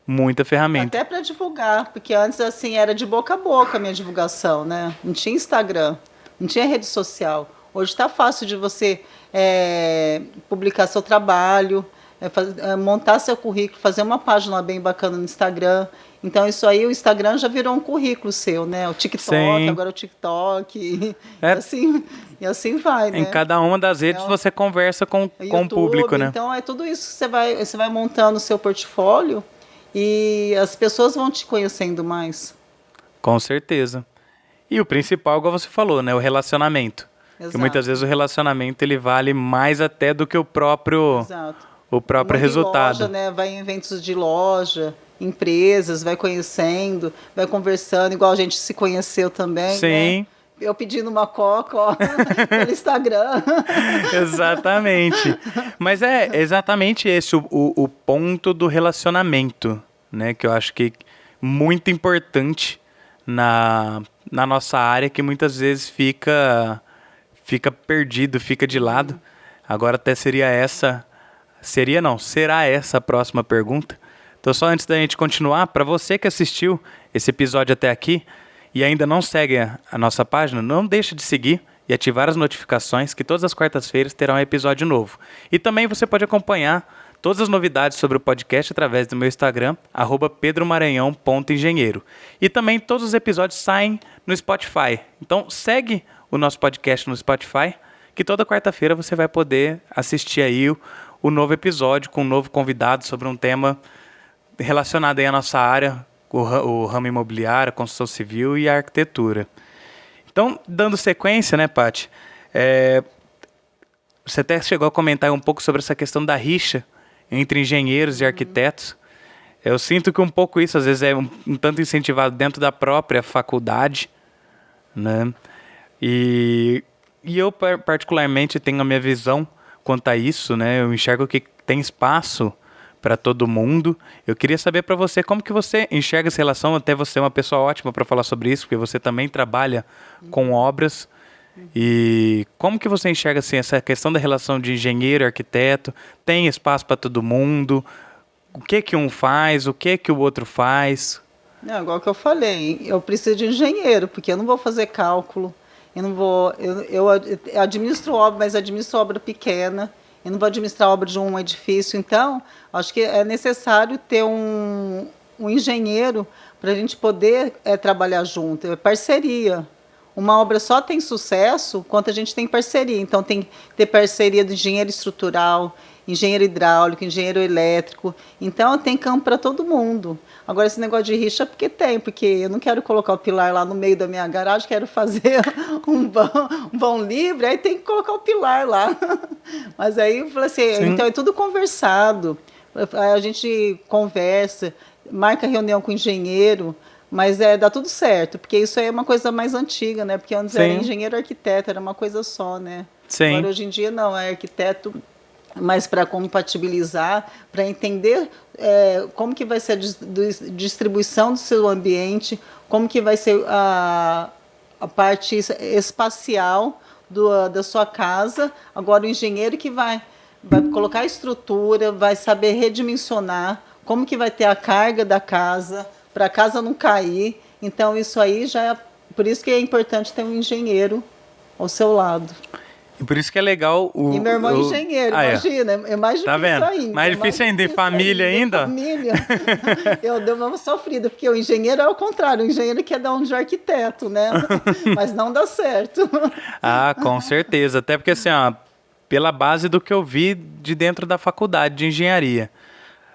Muita ferramenta. Até para divulgar, porque antes assim era de boca a boca a minha divulgação, né? Não tinha Instagram, não tinha rede social. Hoje está fácil de você publicar seu trabalho, montar seu currículo, fazer uma página bem bacana no Instagram. Então isso aí, o Instagram já virou um currículo seu, né? O TikTok, sim. Agora o TikTok, e assim vai, né? Em cada uma das redes você conversa com o público, né? Então é tudo isso que você vai montando o seu portfólio e as pessoas vão te conhecendo mais. Com certeza. E o principal, igual você falou, né? O relacionamento. Que muitas vezes o relacionamento ele vale mais até do que o próprio resultado. Loja, né? Vai em eventos de loja, empresas, vai conhecendo, vai conversando, igual a gente se conheceu também. Sim. Né? Eu pedindo uma coca, ó, pelo Instagram. Exatamente. Mas é exatamente esse o ponto do relacionamento, né? Que eu acho que muito importante na nossa área, que muitas vezes fica perdido, fica de lado. Agora até será essa a próxima pergunta. Então só antes da gente continuar, para você que assistiu esse episódio até aqui e ainda não segue a nossa página, não deixe de seguir e ativar as notificações, que todas as quartas-feiras terá um episódio novo. E também você pode acompanhar todas as novidades sobre o podcast através do meu Instagram, @pedromaranhão.engenheiro. E também todos os episódios saem no Spotify. Então segue o nosso podcast no Spotify, que toda quarta-feira você vai poder assistir aí o novo episódio com um novo convidado sobre um tema relacionado aí à nossa área, o ramo imobiliário, a construção civil e a arquitetura. Então, dando sequência, né, Paty? Você até chegou a comentar um pouco sobre essa questão da rixa entre engenheiros e arquitetos. Eu sinto que um pouco isso, às vezes, é um tanto incentivado dentro da própria faculdade, né? E eu, particularmente, tenho a minha visão quanto a isso, né? Eu enxergo que tem espaço para todo mundo. Eu queria saber para você como que você enxerga essa relação. Até você é uma pessoa ótima para falar sobre isso, porque você também trabalha com obras. E como que você enxerga assim, essa questão da relação de engenheiro e arquiteto? Tem espaço para todo mundo? O que um faz? O que o outro faz? Não, igual que eu falei, eu preciso de engenheiro, porque eu não vou fazer cálculo. Eu administro obra, mas administro obra pequena. Eu não vou administrar a obra de um edifício. Então, acho que é necessário ter um engenheiro para a gente poder trabalhar junto. É parceria. Uma obra só tem sucesso quanto a gente tem parceria. Então, tem que ter parceria do engenheiro estrutural, engenheiro hidráulico, engenheiro elétrico. Então, tem campo para todo mundo. Agora, esse negócio de rixa, porque eu não quero colocar o pilar lá no meio da minha garagem, quero fazer um vão livre, aí tem que colocar o pilar lá. Mas aí eu falei assim, Sim. Então é tudo conversado. A gente conversa, marca reunião com o engenheiro, mas dá tudo certo, porque isso aí é uma coisa mais antiga, né? Porque antes era engenheiro e arquiteto, era uma coisa só, né? Sim. Agora, hoje em dia, não, é arquiteto, mas para compatibilizar, para entender como que vai ser a distribuição do seu ambiente, como que vai ser a parte espacial da sua casa. Agora, o engenheiro que vai colocar a estrutura, vai saber redimensionar, como que vai ter a carga da casa, para a casa não cair. Então, isso aí já é... Por isso que é importante ter um engenheiro ao seu lado. E por isso que é legal E meu irmão é engenheiro, imagina, é mais difícil vendo? ainda. Mais difícil ainda, em família ainda? Família. Eu dei uma sofrida, porque o engenheiro é o contrário, o engenheiro quer dar um de arquiteto, né? Mas não dá certo. Ah, com certeza. Até porque, assim, pela base do que eu vi de dentro da faculdade de engenharia.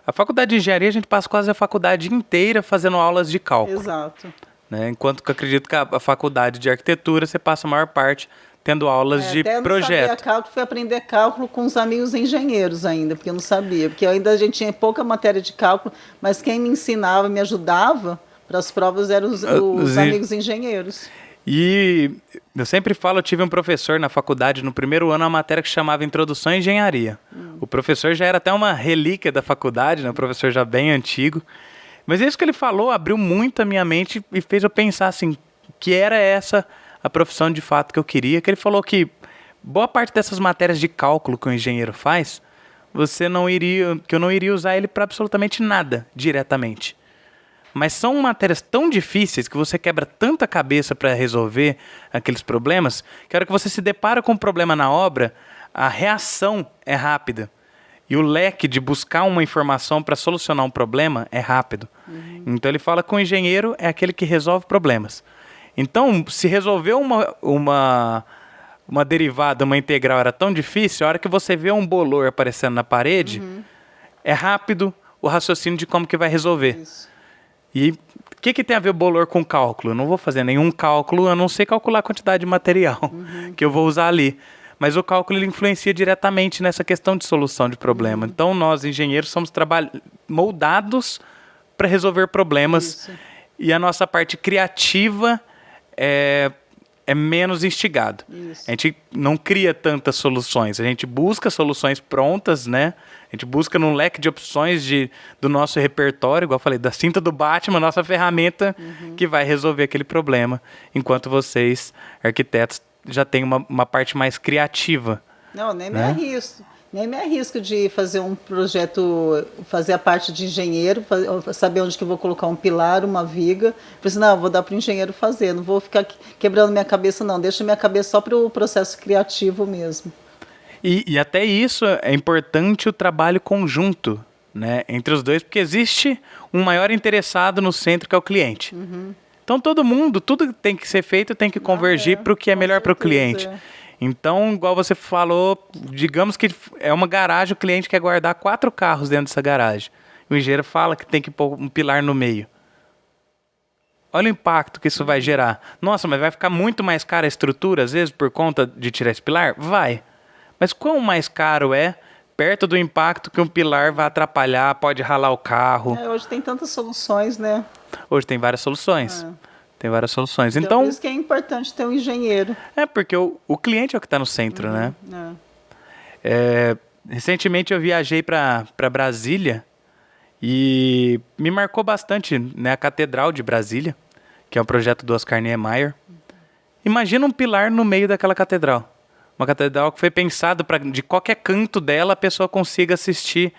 A faculdade de engenharia, a gente passa quase a faculdade inteira fazendo aulas de cálculo. Exato. Né? Enquanto que eu acredito que a faculdade de arquitetura, você passa a maior parte tendo aulas de até projeto. Eu não sabia cálculo, fui aprender cálculo com os amigos engenheiros ainda, porque eu não sabia. Porque ainda a gente tinha pouca matéria de cálculo, mas quem me ensinava, me ajudava para as provas eram os amigos engenheiros. E eu sempre falo, eu tive um professor na faculdade, no primeiro ano, uma matéria que chamava Introdução à Engenharia. O professor já era até uma relíquia da faculdade, né? Um professor já bem antigo. Mas isso que ele falou abriu muito a minha mente e fez eu pensar assim, que era essa a profissão de fato que eu queria. Que ele falou que boa parte dessas matérias de cálculo que o engenheiro faz, que eu não iria usar ele para absolutamente nada diretamente. Mas são matérias tão difíceis que você quebra tanta cabeça para resolver aqueles problemas, que a hora que você se depara com um problema na obra, a reação é rápida. E o leque de buscar uma informação para solucionar um problema é rápido. Então ele fala que o engenheiro é aquele que resolve problemas. Então, se resolver uma derivada, uma integral era tão difícil, a hora que você vê um bolor aparecendo na parede, é rápido o raciocínio de como que vai resolver. Isso. E que tem a ver o bolor com cálculo? Eu não vou fazer nenhum cálculo, a não ser calcular a quantidade de material que eu vou usar ali. Mas o cálculo ele influencia diretamente nessa questão de solução de problema. Então, nós, engenheiros, somos moldados para resolver problemas. Isso. E a nossa parte criativa é menos instigado. Isso. A gente não cria tantas soluções. A gente busca soluções prontas, né? A gente busca num leque de opções do nosso repertório, igual eu falei, da cinta do Batman, nossa ferramenta que vai resolver aquele problema. Enquanto vocês, arquitetos, já têm uma parte mais criativa. Não, nem me arrisco. Nem me arrisco de fazer um projeto, fazer a parte de engenheiro, saber onde que eu vou colocar um pilar, uma viga. Falei assim, não, vou dar para o engenheiro fazer, não vou ficar quebrando minha cabeça, não. Deixa minha cabeça só para o processo criativo mesmo. E até isso é importante o trabalho conjunto, né, entre os dois, porque existe um maior interessado no centro, que é o cliente. Então tudo que tem que ser feito tem que convergir para o que é melhor para o cliente. Então, igual você falou, digamos que é uma garagem, o cliente quer guardar 4 carros dentro dessa garagem. O engenheiro fala que tem que pôr um pilar no meio. Olha o impacto que isso vai gerar. Nossa, mas vai ficar muito mais cara a estrutura, às vezes, por conta de tirar esse pilar? Vai. Mas quão mais caro é, perto do impacto que um pilar vai atrapalhar, pode ralar o carro? Hoje tem tantas soluções, né? Hoje tem várias soluções. Tem várias soluções. Então, por isso que é importante ter um engenheiro. Porque o cliente é o que está no centro, né? Recentemente eu viajei para Brasília e me marcou bastante, né, a Catedral de Brasília, que é um projeto do Oscar Niemeyer. Imagina um pilar no meio daquela catedral. Uma catedral que foi pensada para, de qualquer canto dela, a pessoa consiga assistir,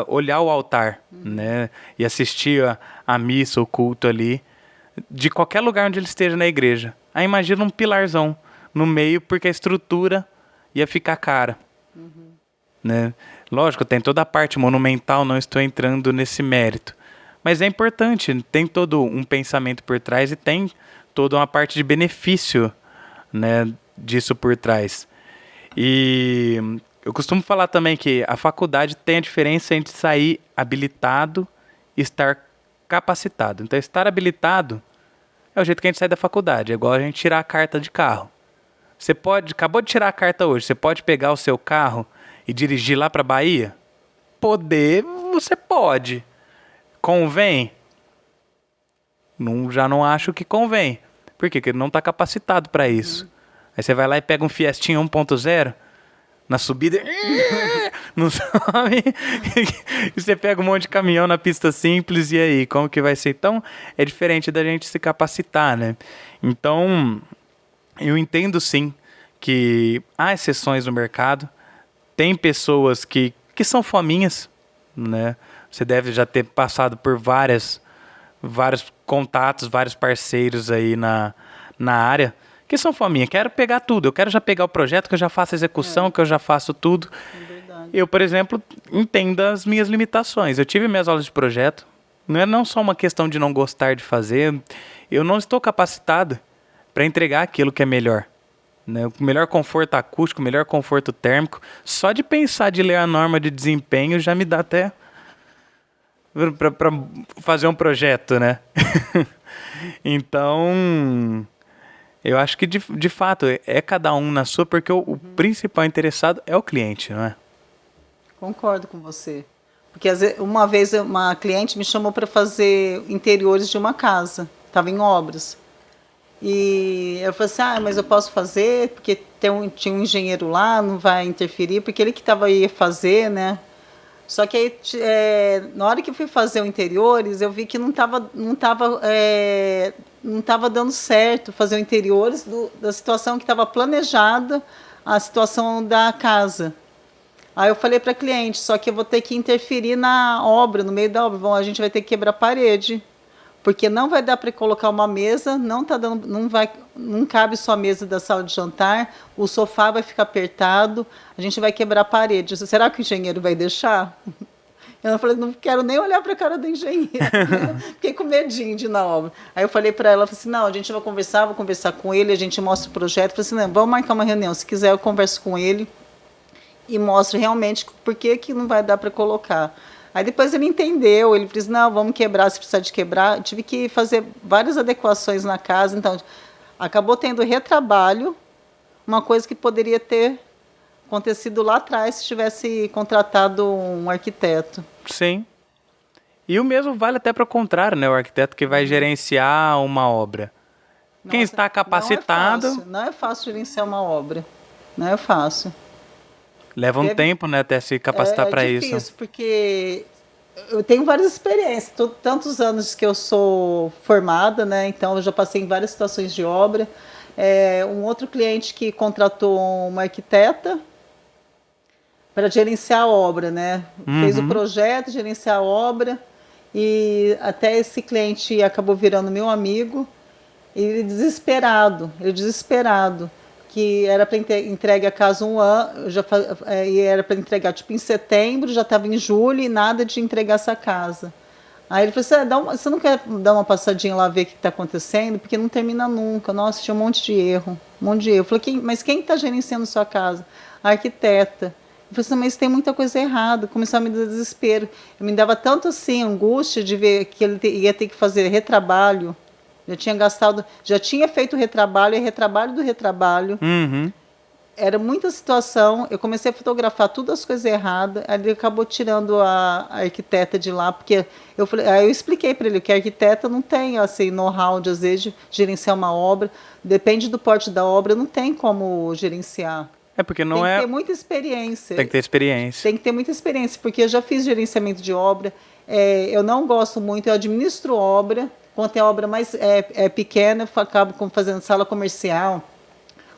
olhar o altar, né? E assistir a missa, o culto ali, de qualquer lugar onde ele esteja na igreja. Aí imagina um pilarzão no meio, porque a estrutura ia ficar cara. Né? Lógico, tem toda a parte monumental, não estou entrando nesse mérito. Mas é importante, tem todo um pensamento por trás e tem toda uma parte de benefício, né, disso por trás. E eu costumo falar também que a faculdade tem a diferença entre sair habilitado e estar capacitado. Então, estar habilitado é o jeito que a gente sai da faculdade. É igual a gente tirar a carta de carro. Você acabou de tirar a carta hoje, você pode pegar o seu carro e dirigir lá para a Bahia? Poder, você pode. Convém? Já não acho que convém. Por quê? Porque ele não está capacitado para isso. Aí você vai lá e pega um Fiestinha 1.0, na subida, não sobe, e você pega um monte de caminhão na pista simples, e aí, como que vai ser? Então, é diferente da gente se capacitar, né? Então, eu entendo sim que há exceções no mercado, tem pessoas que são fominhas, né? Você deve já ter passado por vários contatos, vários parceiros aí na área, que são fominha, quero pegar tudo, eu quero já pegar o projeto, que eu já faço a execução, que eu já faço tudo. É verdade. Eu, por exemplo, entendo as minhas limitações. Eu tive minhas aulas de projeto, não só uma questão de não gostar de fazer, eu não estou capacitado para entregar aquilo que é melhor. Né? O melhor conforto acústico, o melhor conforto térmico. Só de pensar de ler a norma de desempenho já me dá até para fazer um projeto, né? Então, eu acho que de fato é cada um na sua, porque o principal interessado é o cliente, não é? Concordo com você. Porque uma vez uma cliente me chamou para fazer interiores de uma casa, estava em obras. E eu falei assim, mas eu posso fazer, porque tinha um engenheiro lá, não vai interferir, porque ele que ia fazer, né? Só que aí, na hora que eu fui fazer o interiores, eu vi que não estava dando certo fazer o interiores da situação que estava planejada, a situação da casa. Aí eu falei para a cliente, só que eu vou ter que interferir na obra, no meio da obra. Bom, a gente vai ter que quebrar a parede, porque não vai dar para colocar uma mesa, não cabe só a mesa da sala de jantar, o sofá vai ficar apertado, a gente vai quebrar a parede. Será que o engenheiro vai deixar? Eu falei, não quero nem olhar para a cara do engenheiro. Fiquei com medinho de ir na obra. Aí eu falei para ela, falei assim, não, a gente vai conversar, vou conversar com ele, a gente mostra o projeto. Eu falei assim, não, vamos marcar uma reunião, se quiser eu converso com ele e mostro realmente por que não vai dar para colocar. Aí depois ele entendeu, ele disse, não, vamos quebrar, se precisar de quebrar. Eu tive que fazer várias adequações na casa, então acabou tendo retrabalho, uma coisa que poderia ter acontecido lá atrás se tivesse contratado um arquiteto. Sim. E o mesmo vale até para o contrário, né? O arquiteto que vai gerenciar uma obra. Quem está capacitado... Não é fácil gerenciar uma obra. Não é fácil. Leva um tempo, né, até se capacitar para isso. É difícil, porque eu tenho várias experiências. Tantos anos que eu sou formada, né? Então eu já passei em várias situações de obra. Um outro cliente que contratou uma arquiteta para gerenciar a obra, né? Fez o projeto, gerenciar a obra, e até esse cliente acabou virando meu amigo. Ele desesperado, que era para entregue a casa um ano, e era para entregar tipo em setembro, já estava em julho e nada de entregar essa casa. Aí ele falou assim, você não quer dar uma passadinha lá ver o que está acontecendo? Porque não termina nunca. Nossa, tinha um monte de erro. Eu falei, mas quem está gerenciando sua casa? A arquiteta. Eu falei assim, mas tem muita coisa errada. Começou a me dar desespero. Eu me dava tanto assim, angústia de ver que ele ia ter que fazer retrabalho. Já tinha feito retrabalho e retrabalho do retrabalho. Era muita situação. Eu comecei a fotografar todas as coisas erradas. Aí ele acabou tirando a arquiteta de lá, porque aí eu expliquei para ele que a arquiteta não tem assim, know-how de, às vezes, de gerenciar uma obra. Depende do porte da obra, não tem como gerenciar. Porque tem que ter muita experiência. Tem que ter experiência. Tem que ter muita experiência, porque eu já fiz gerenciamento de obra. Eu não gosto muito, eu administro obra. Quando é obra mais pequena, eu acabo fazendo sala comercial.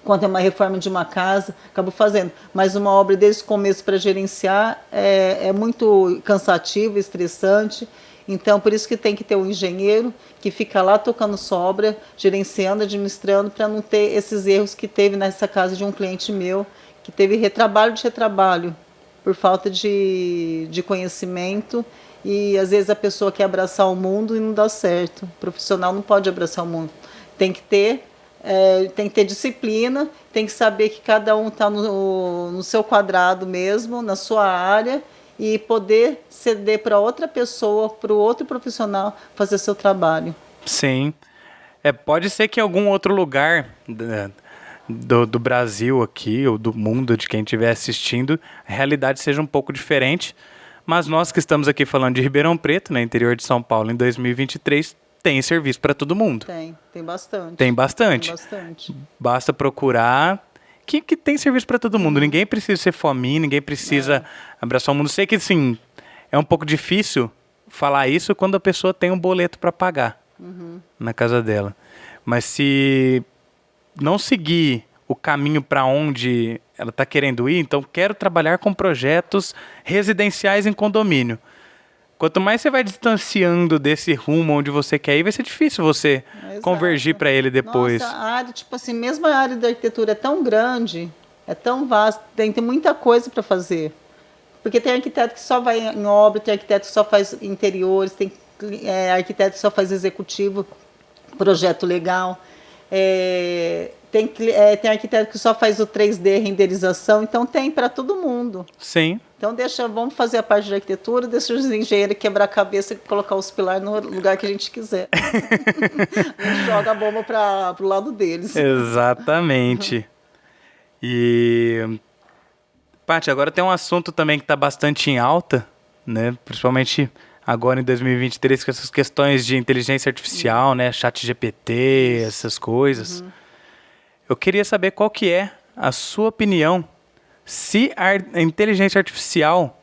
Quando é uma reforma de uma casa, acabo fazendo. Mas uma obra desde o começo para gerenciar é muito cansativo, estressante. Então, por isso que tem que ter um engenheiro que fica lá tocando sua obra, gerenciando, administrando, para não ter esses erros que teve nessa casa de um cliente meu, que teve retrabalho por falta de conhecimento. E, às vezes, a pessoa quer abraçar o mundo e não dá certo. O profissional não pode abraçar o mundo. Tem que ter disciplina, tem que saber que cada um está no seu quadrado mesmo, na sua área, e poder ceder para outra pessoa, para o outro profissional fazer seu trabalho. Sim. Pode ser que em algum outro lugar do Brasil aqui, ou do mundo, de quem estiver assistindo, a realidade seja um pouco diferente, mas nós que estamos aqui falando de Ribeirão Preto, no interior de São Paulo, em 2023, tem serviço para todo mundo. Tem bastante. Tem bastante. Basta procurar que tem serviço para todo mundo. Ninguém precisa ser fominha, ninguém precisa abraçar o mundo. Sei que, sim, é um pouco difícil falar isso quando a pessoa tem um boleto para pagar na casa dela. Mas se não seguir o caminho para onde ela está querendo ir, então quero trabalhar com projetos residenciais em condomínio. Quanto mais você vai distanciando desse rumo onde você quer ir, vai ser difícil você convergir para ele depois. Nossa, a área, tipo assim, mesmo a área da arquitetura é tão grande, é tão vasta, tem muita coisa para fazer. Porque tem arquiteto que só vai em obra, tem arquiteto que só faz interiores, tem arquiteto que só faz executivo, projeto legal. Tem arquiteto que só faz o 3D, renderização, então tem para todo mundo. Sim. Então vamos fazer a parte de arquitetura, deixa os engenheiros quebrar a cabeça e colocar os pilares no lugar que a gente quiser. A gente joga a bomba para o lado deles. Exatamente. E, Paty, agora tem um assunto também que está bastante em alta, né? Principalmente agora em 2023, com essas questões de inteligência artificial, né? ChatGPT, essas coisas. Eu queria saber qual que é a sua opinião se a inteligência artificial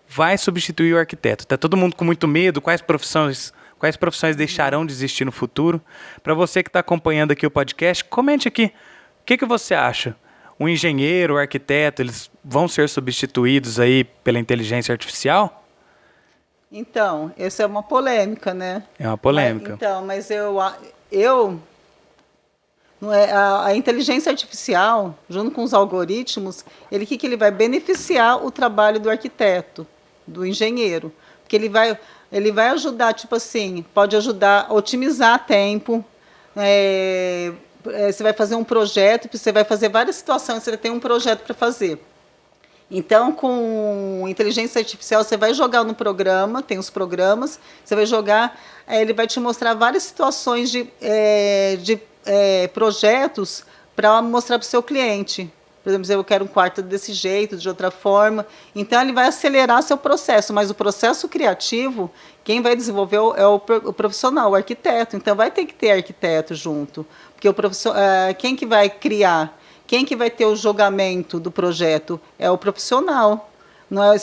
vai substituir o arquiteto. Está todo mundo com muito medo, quais profissões deixarão de existir no futuro? Para você que está acompanhando aqui o podcast, comente aqui. O que você acha? O engenheiro, o arquiteto, eles vão ser substituídos aí pela inteligência artificial? Então, essa é uma polêmica, né? É uma polêmica. Mas a inteligência artificial, junto com os algoritmos, o que ele vai beneficiar o trabalho do arquiteto, do engenheiro. Porque ele vai ajudar, tipo assim, pode ajudar a otimizar tempo. Você vai fazer um projeto, você vai fazer várias situações, você tem um projeto para fazer. Então, com inteligência artificial, você vai jogar no programa, tem os programas, você vai jogar, ele vai te mostrar várias situações de projetos para mostrar para o seu cliente. Por exemplo, eu quero um quarto desse jeito, de outra forma. Então, ele vai acelerar seu processo, mas o processo criativo, quem vai desenvolver é o profissional, o arquiteto. Então, vai ter que ter arquiteto junto, porque quem que vai criar? Quem que vai ter o julgamento do projeto? É o profissional.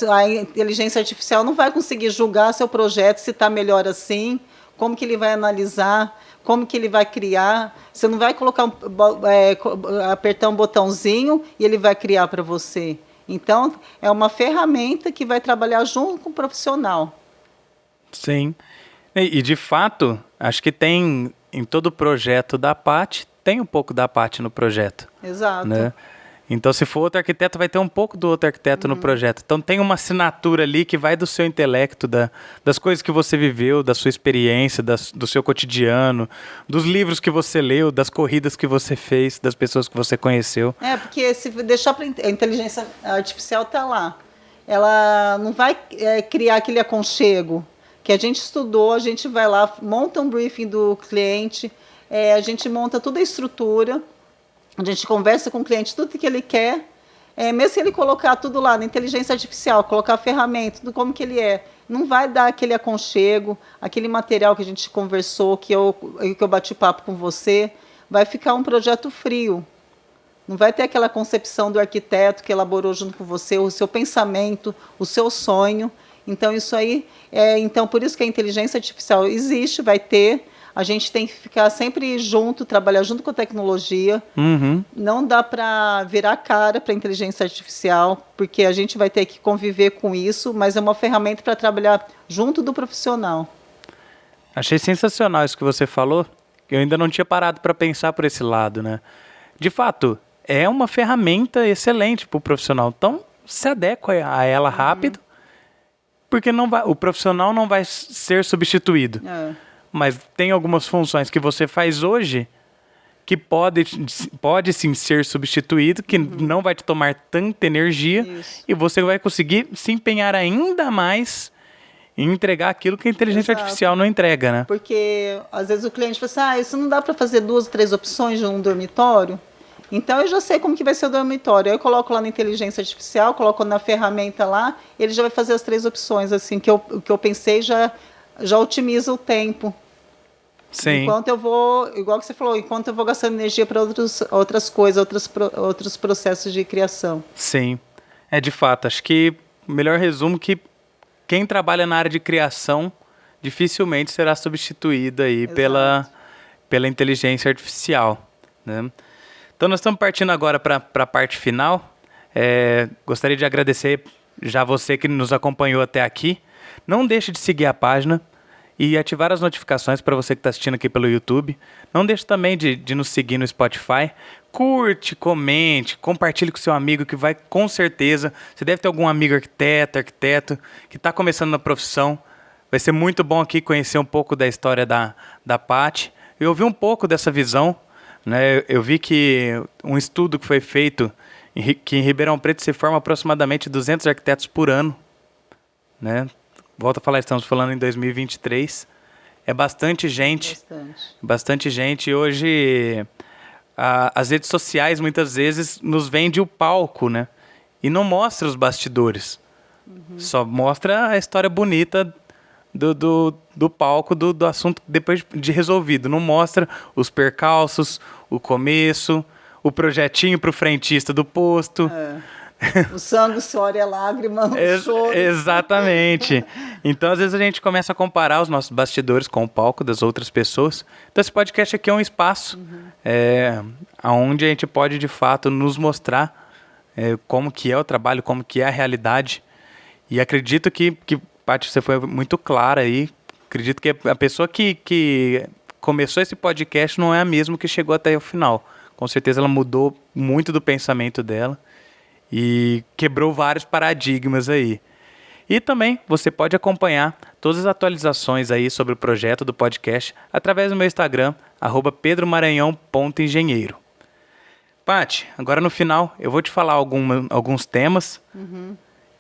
A inteligência artificial não vai conseguir julgar seu projeto se está melhor assim, como que ele vai analisar, como que ele vai criar. Você não vai colocar apertar um botãozinho e ele vai criar para você. Então, é uma ferramenta que vai trabalhar junto com o profissional. Sim. E de fato, acho que tem em todo projeto da Paty, tem um pouco da Paty no projeto. Exato. Né? Então, se for outro arquiteto, vai ter um pouco do outro arquiteto no projeto. Então, tem uma assinatura ali que vai do seu intelecto, das coisas que você viveu, da sua experiência, do seu cotidiano, dos livros que você leu, das corridas que você fez, das pessoas que você conheceu. Porque se deixar para a inteligência artificial tá lá, ela não vai criar aquele aconchego que a gente estudou, a gente vai lá, monta um briefing do cliente, a gente monta toda a estrutura, a gente conversa com o cliente tudo que ele quer, mesmo se ele colocar tudo lá na inteligência artificial, colocar a ferramenta, tudo como que ele não vai dar aquele aconchego, aquele material que a gente conversou, que eu bati papo com você, vai ficar um projeto frio. Não vai ter aquela concepção do arquiteto que elaborou junto com você, o seu pensamento, o seu sonho. Então, isso aí, por isso que a inteligência artificial existe, vai ter. A gente tem que ficar sempre junto, trabalhar junto com a tecnologia. Uhum. Não dá para virar a cara para a inteligência artificial, porque a gente vai ter que conviver com isso, mas é uma ferramenta para trabalhar junto do profissional. Achei sensacional isso que você falou. Eu ainda não tinha parado para pensar por esse lado, né? De fato, é uma ferramenta excelente para o profissional. Então, se adequa a ela rápido, porque o profissional não vai ser substituído. Mas tem algumas funções que você faz hoje que pode sim ser substituído, que não vai te tomar tanta energia. Isso. E você vai conseguir se empenhar ainda mais em entregar aquilo que a inteligência artificial não entrega, né? Porque às vezes o cliente fala assim, isso não dá para fazer 2 ou 3 opções de um dormitório? Então, eu já sei como que vai ser o dormitório. Eu coloco lá na inteligência artificial, coloco na ferramenta lá, ele já vai fazer as 3 opções, assim, que eu pensei já otimiza o tempo. Sim. Enquanto eu vou, igual que você falou, enquanto eu vou gastando energia para outras coisas, outros processos de criação. Sim. De fato, acho que o melhor resumo que quem trabalha na área de criação dificilmente será substituído aí pela inteligência artificial, né? Então, nós estamos partindo agora para a parte final. Gostaria de agradecer já você que nos acompanhou até aqui. Não deixe de seguir a página e ativar as notificações para você que está assistindo aqui pelo YouTube. Não deixe também de nos seguir no Spotify. Curte, comente, compartilhe com seu amigo que vai com certeza. Você deve ter algum amigo arquiteto que está começando na profissão. Vai ser muito bom aqui conhecer um pouco da história da Paty e ouvir um pouco dessa visão. Né? Eu vi que um estudo que foi feito, que em Ribeirão Preto se forma aproximadamente 200 arquitetos por ano. Né? Volto a falar, estamos falando em 2023. É bastante gente. Bastante gente. E hoje, as redes sociais muitas vezes nos vendem o palco, né? E não mostra os bastidores. Só mostra a história bonita do palco, do assunto depois de resolvido. Não mostra os percalços, o começo, o projetinho para o frentista do posto. O sangue, o suor e a lágrima, o choro. Exatamente. Então, às vezes, a gente começa a comparar os nossos bastidores com o palco das outras pessoas. Então, esse podcast aqui é um espaço onde a gente pode, de fato, nos mostrar como que é o trabalho, como que é a realidade. E acredito que Paty, você foi muito clara aí. Acredito que a pessoa que começou esse podcast não é a mesma que chegou até o final. Com certeza ela mudou muito do pensamento dela e quebrou vários paradigmas aí. E também você pode acompanhar todas as atualizações aí sobre o projeto do podcast através do meu Instagram, @pedromaranhão.engenheiro. Paty, agora no final eu vou te falar alguns temas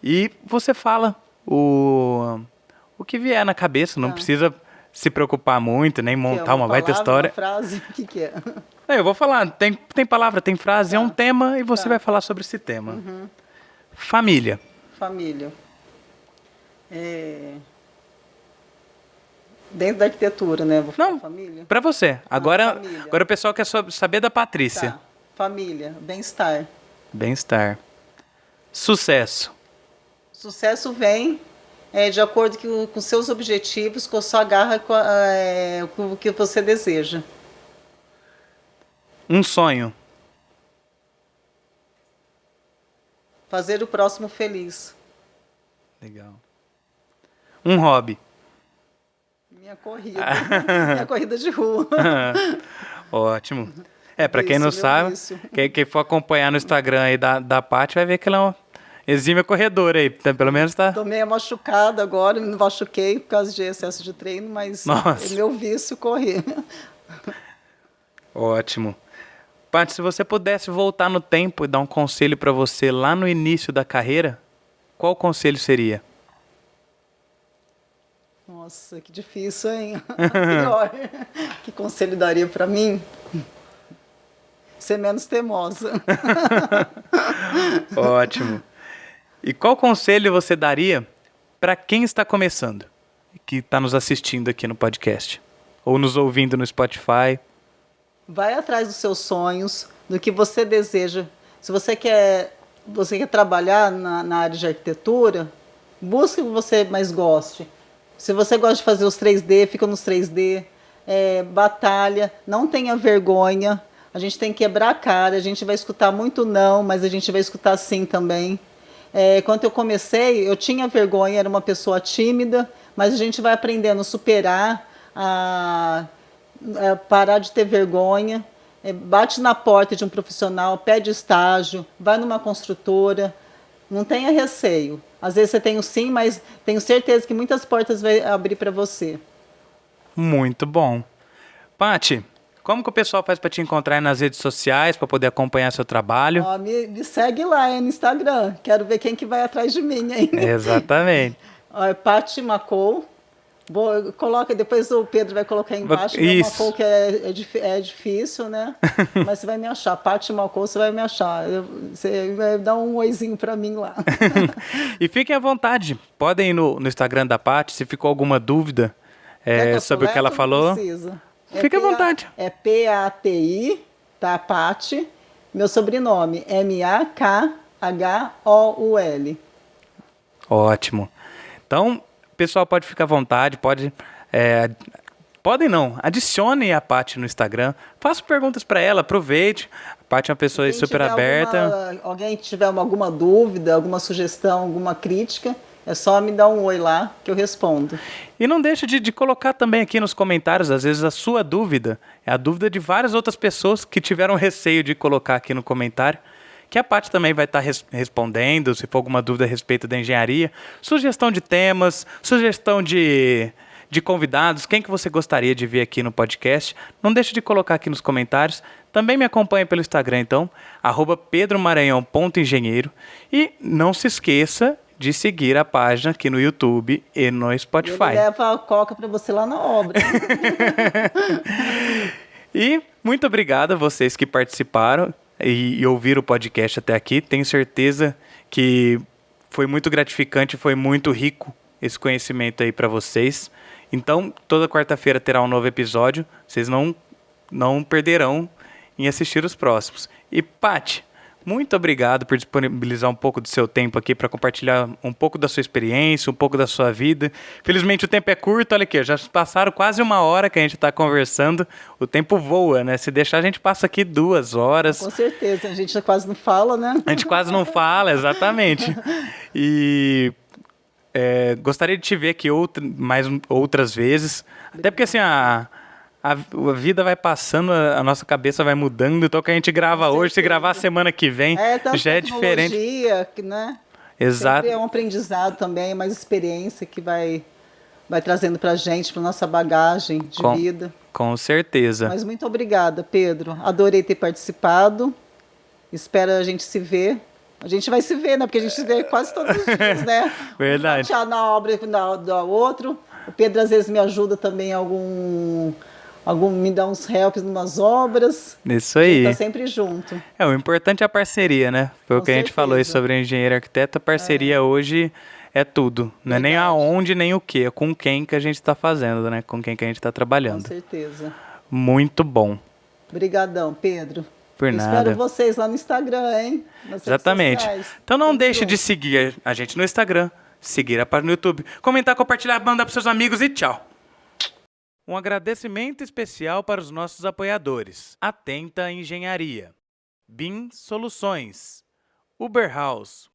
e você fala o que vier na cabeça, não precisa se preocupar muito, nem montar uma baita história. Uma frase, o que é? Eu vou falar, tem palavra, tem frase, é um tema e você vai falar sobre esse tema. Família. Família. Dentro da arquitetura, né? Vou falar família. Pra você. Agora, família. agora o pessoal quer saber da Patrícia. Tá. Família, bem-estar. Bem-estar. Sucesso. Sucesso vem de acordo com seus objetivos, com a sua garra, com o que você deseja. Um sonho. Fazer o próximo feliz. Legal. Um hobby. Minha corrida. Minha corrida de rua. Ótimo. Pra quem não sabe, quem for acompanhar no Instagram aí da Paty vai ver que ela é uma exímia corredora aí. Pelo menos tá. Tô meio machucada agora, me machuquei por causa de excesso de treino, mas é meu vício correr. Ótimo. Paty, se você pudesse voltar no tempo e dar um conselho para você lá no início da carreira, qual conselho seria? Nossa, que difícil, hein? Pior. Que conselho daria para mim? Ser menos teimosa. Ótimo. E qual conselho você daria para quem está começando, que está nos assistindo aqui no podcast, ou nos ouvindo no Spotify? Vai atrás dos seus sonhos, do que você deseja. Se você quer trabalhar na área de arquitetura, busque o que você mais goste. Se você gosta de fazer os 3D, fica nos 3D. Batalha, não tenha vergonha. A gente tem que quebrar a cara, a gente vai escutar muito não, mas a gente vai escutar sim também. Quando eu comecei, eu tinha vergonha, era uma pessoa tímida, mas a gente vai aprendendo a superar, parar de ter vergonha. Bate na porta de um profissional, pede estágio, vai numa construtora, não tenha receio. Às vezes você tem o sim, mas tenho certeza que muitas portas vai abrir para você. Muito bom. Paty, como que o pessoal faz para te encontrar aí nas redes sociais, para poder acompanhar seu trabalho? Me segue lá no Instagram, quero ver quem que vai atrás de mim, hein? Exatamente. Paty Macou. Coloca, depois o Pedro vai colocar aí embaixo. Isso. Macou que é difícil, né? Mas você vai me achar. Paty Macou, você vai me achar. Você vai dar um oizinho para mim lá. E fiquem à vontade. Podem ir no Instagram da Paty, se ficou alguma dúvida sobre o que ela falou. Precisa. Fique à vontade. É P-A-T-I, tá? Paty. Meu sobrenome, M-A-K-H-O-U-L. Ótimo. Então, o pessoal pode ficar à vontade, podem não, adicione a Paty no Instagram, faça perguntas para ela, aproveite. A Paty é uma pessoa super aberta. Alguém tiver alguma dúvida, alguma sugestão, alguma crítica, é só me dar um oi lá que eu respondo. E não deixe de colocar também aqui nos comentários, às vezes a sua dúvida é a dúvida de várias outras pessoas que tiveram receio de colocar aqui no comentário, que a Paty também vai estar respondendo, se for alguma dúvida a respeito da engenharia, sugestão de temas, sugestão de convidados, quem que você gostaria de ver aqui no podcast, não deixe de colocar aqui nos comentários. Também me acompanhe pelo Instagram, então, @pedromaranhão.engenheiro, e não se esqueça de seguir a página aqui no YouTube e no Spotify. Ele leva a coca para você lá na obra. E muito obrigado a vocês que participaram e ouviram o podcast até aqui. Tenho certeza que foi muito gratificante, foi muito rico esse conhecimento aí para vocês. Então, toda quarta-feira terá um novo episódio. Vocês não perderão em assistir os próximos. E, Paty, muito obrigado por disponibilizar um pouco do seu tempo aqui para compartilhar um pouco da sua experiência, um pouco da sua vida. Felizmente o tempo é curto, olha aqui, já passaram quase 1 hora que a gente está conversando. O tempo voa, né? Se deixar, a gente passa aqui 2 horas. Com certeza, a gente quase não fala, né? A gente quase não fala, exatamente. E gostaria de te ver aqui outras vezes. Até porque assim, a vida vai passando, a nossa cabeça vai mudando, então o que a gente grava hoje, se gravar semana que vem, já é diferente. Né? Exato. Sempre é um aprendizado também, mais experiência que vai trazendo pra gente, pra nossa bagagem de vida. Com certeza. Mas muito obrigada, Pedro. Adorei ter participado Espero a gente se ver. A gente vai se ver, né? Porque a gente se vê quase todos os dias, né? Verdade. Um na obra da outro. O Pedro às vezes me ajuda também me dá uns helps em umas obras. Isso A aí. gente tá sempre junto. O importante é a parceria, né? Foi o Com que a gente falou aí certeza. sobre engenheiro e arquiteto. A parceria hoje é tudo. Não é nem Verdade. aonde, nem o quê. É com quem que a gente está fazendo, né? Com quem que a gente está Com trabalhando. certeza. Muito bom. Obrigadão, Pedro. Por Eu nada. espero vocês lá no Instagram, hein? Nas redes Exatamente. sociais. Então não Tudo deixe de junto. seguir a gente no Instagram, seguir a página no YouTube, comentar, compartilhar, mandar para seus amigos e tchau. Um agradecimento especial para os nossos apoiadores. Atenta Engenharia, BIM Soluções, Uber House,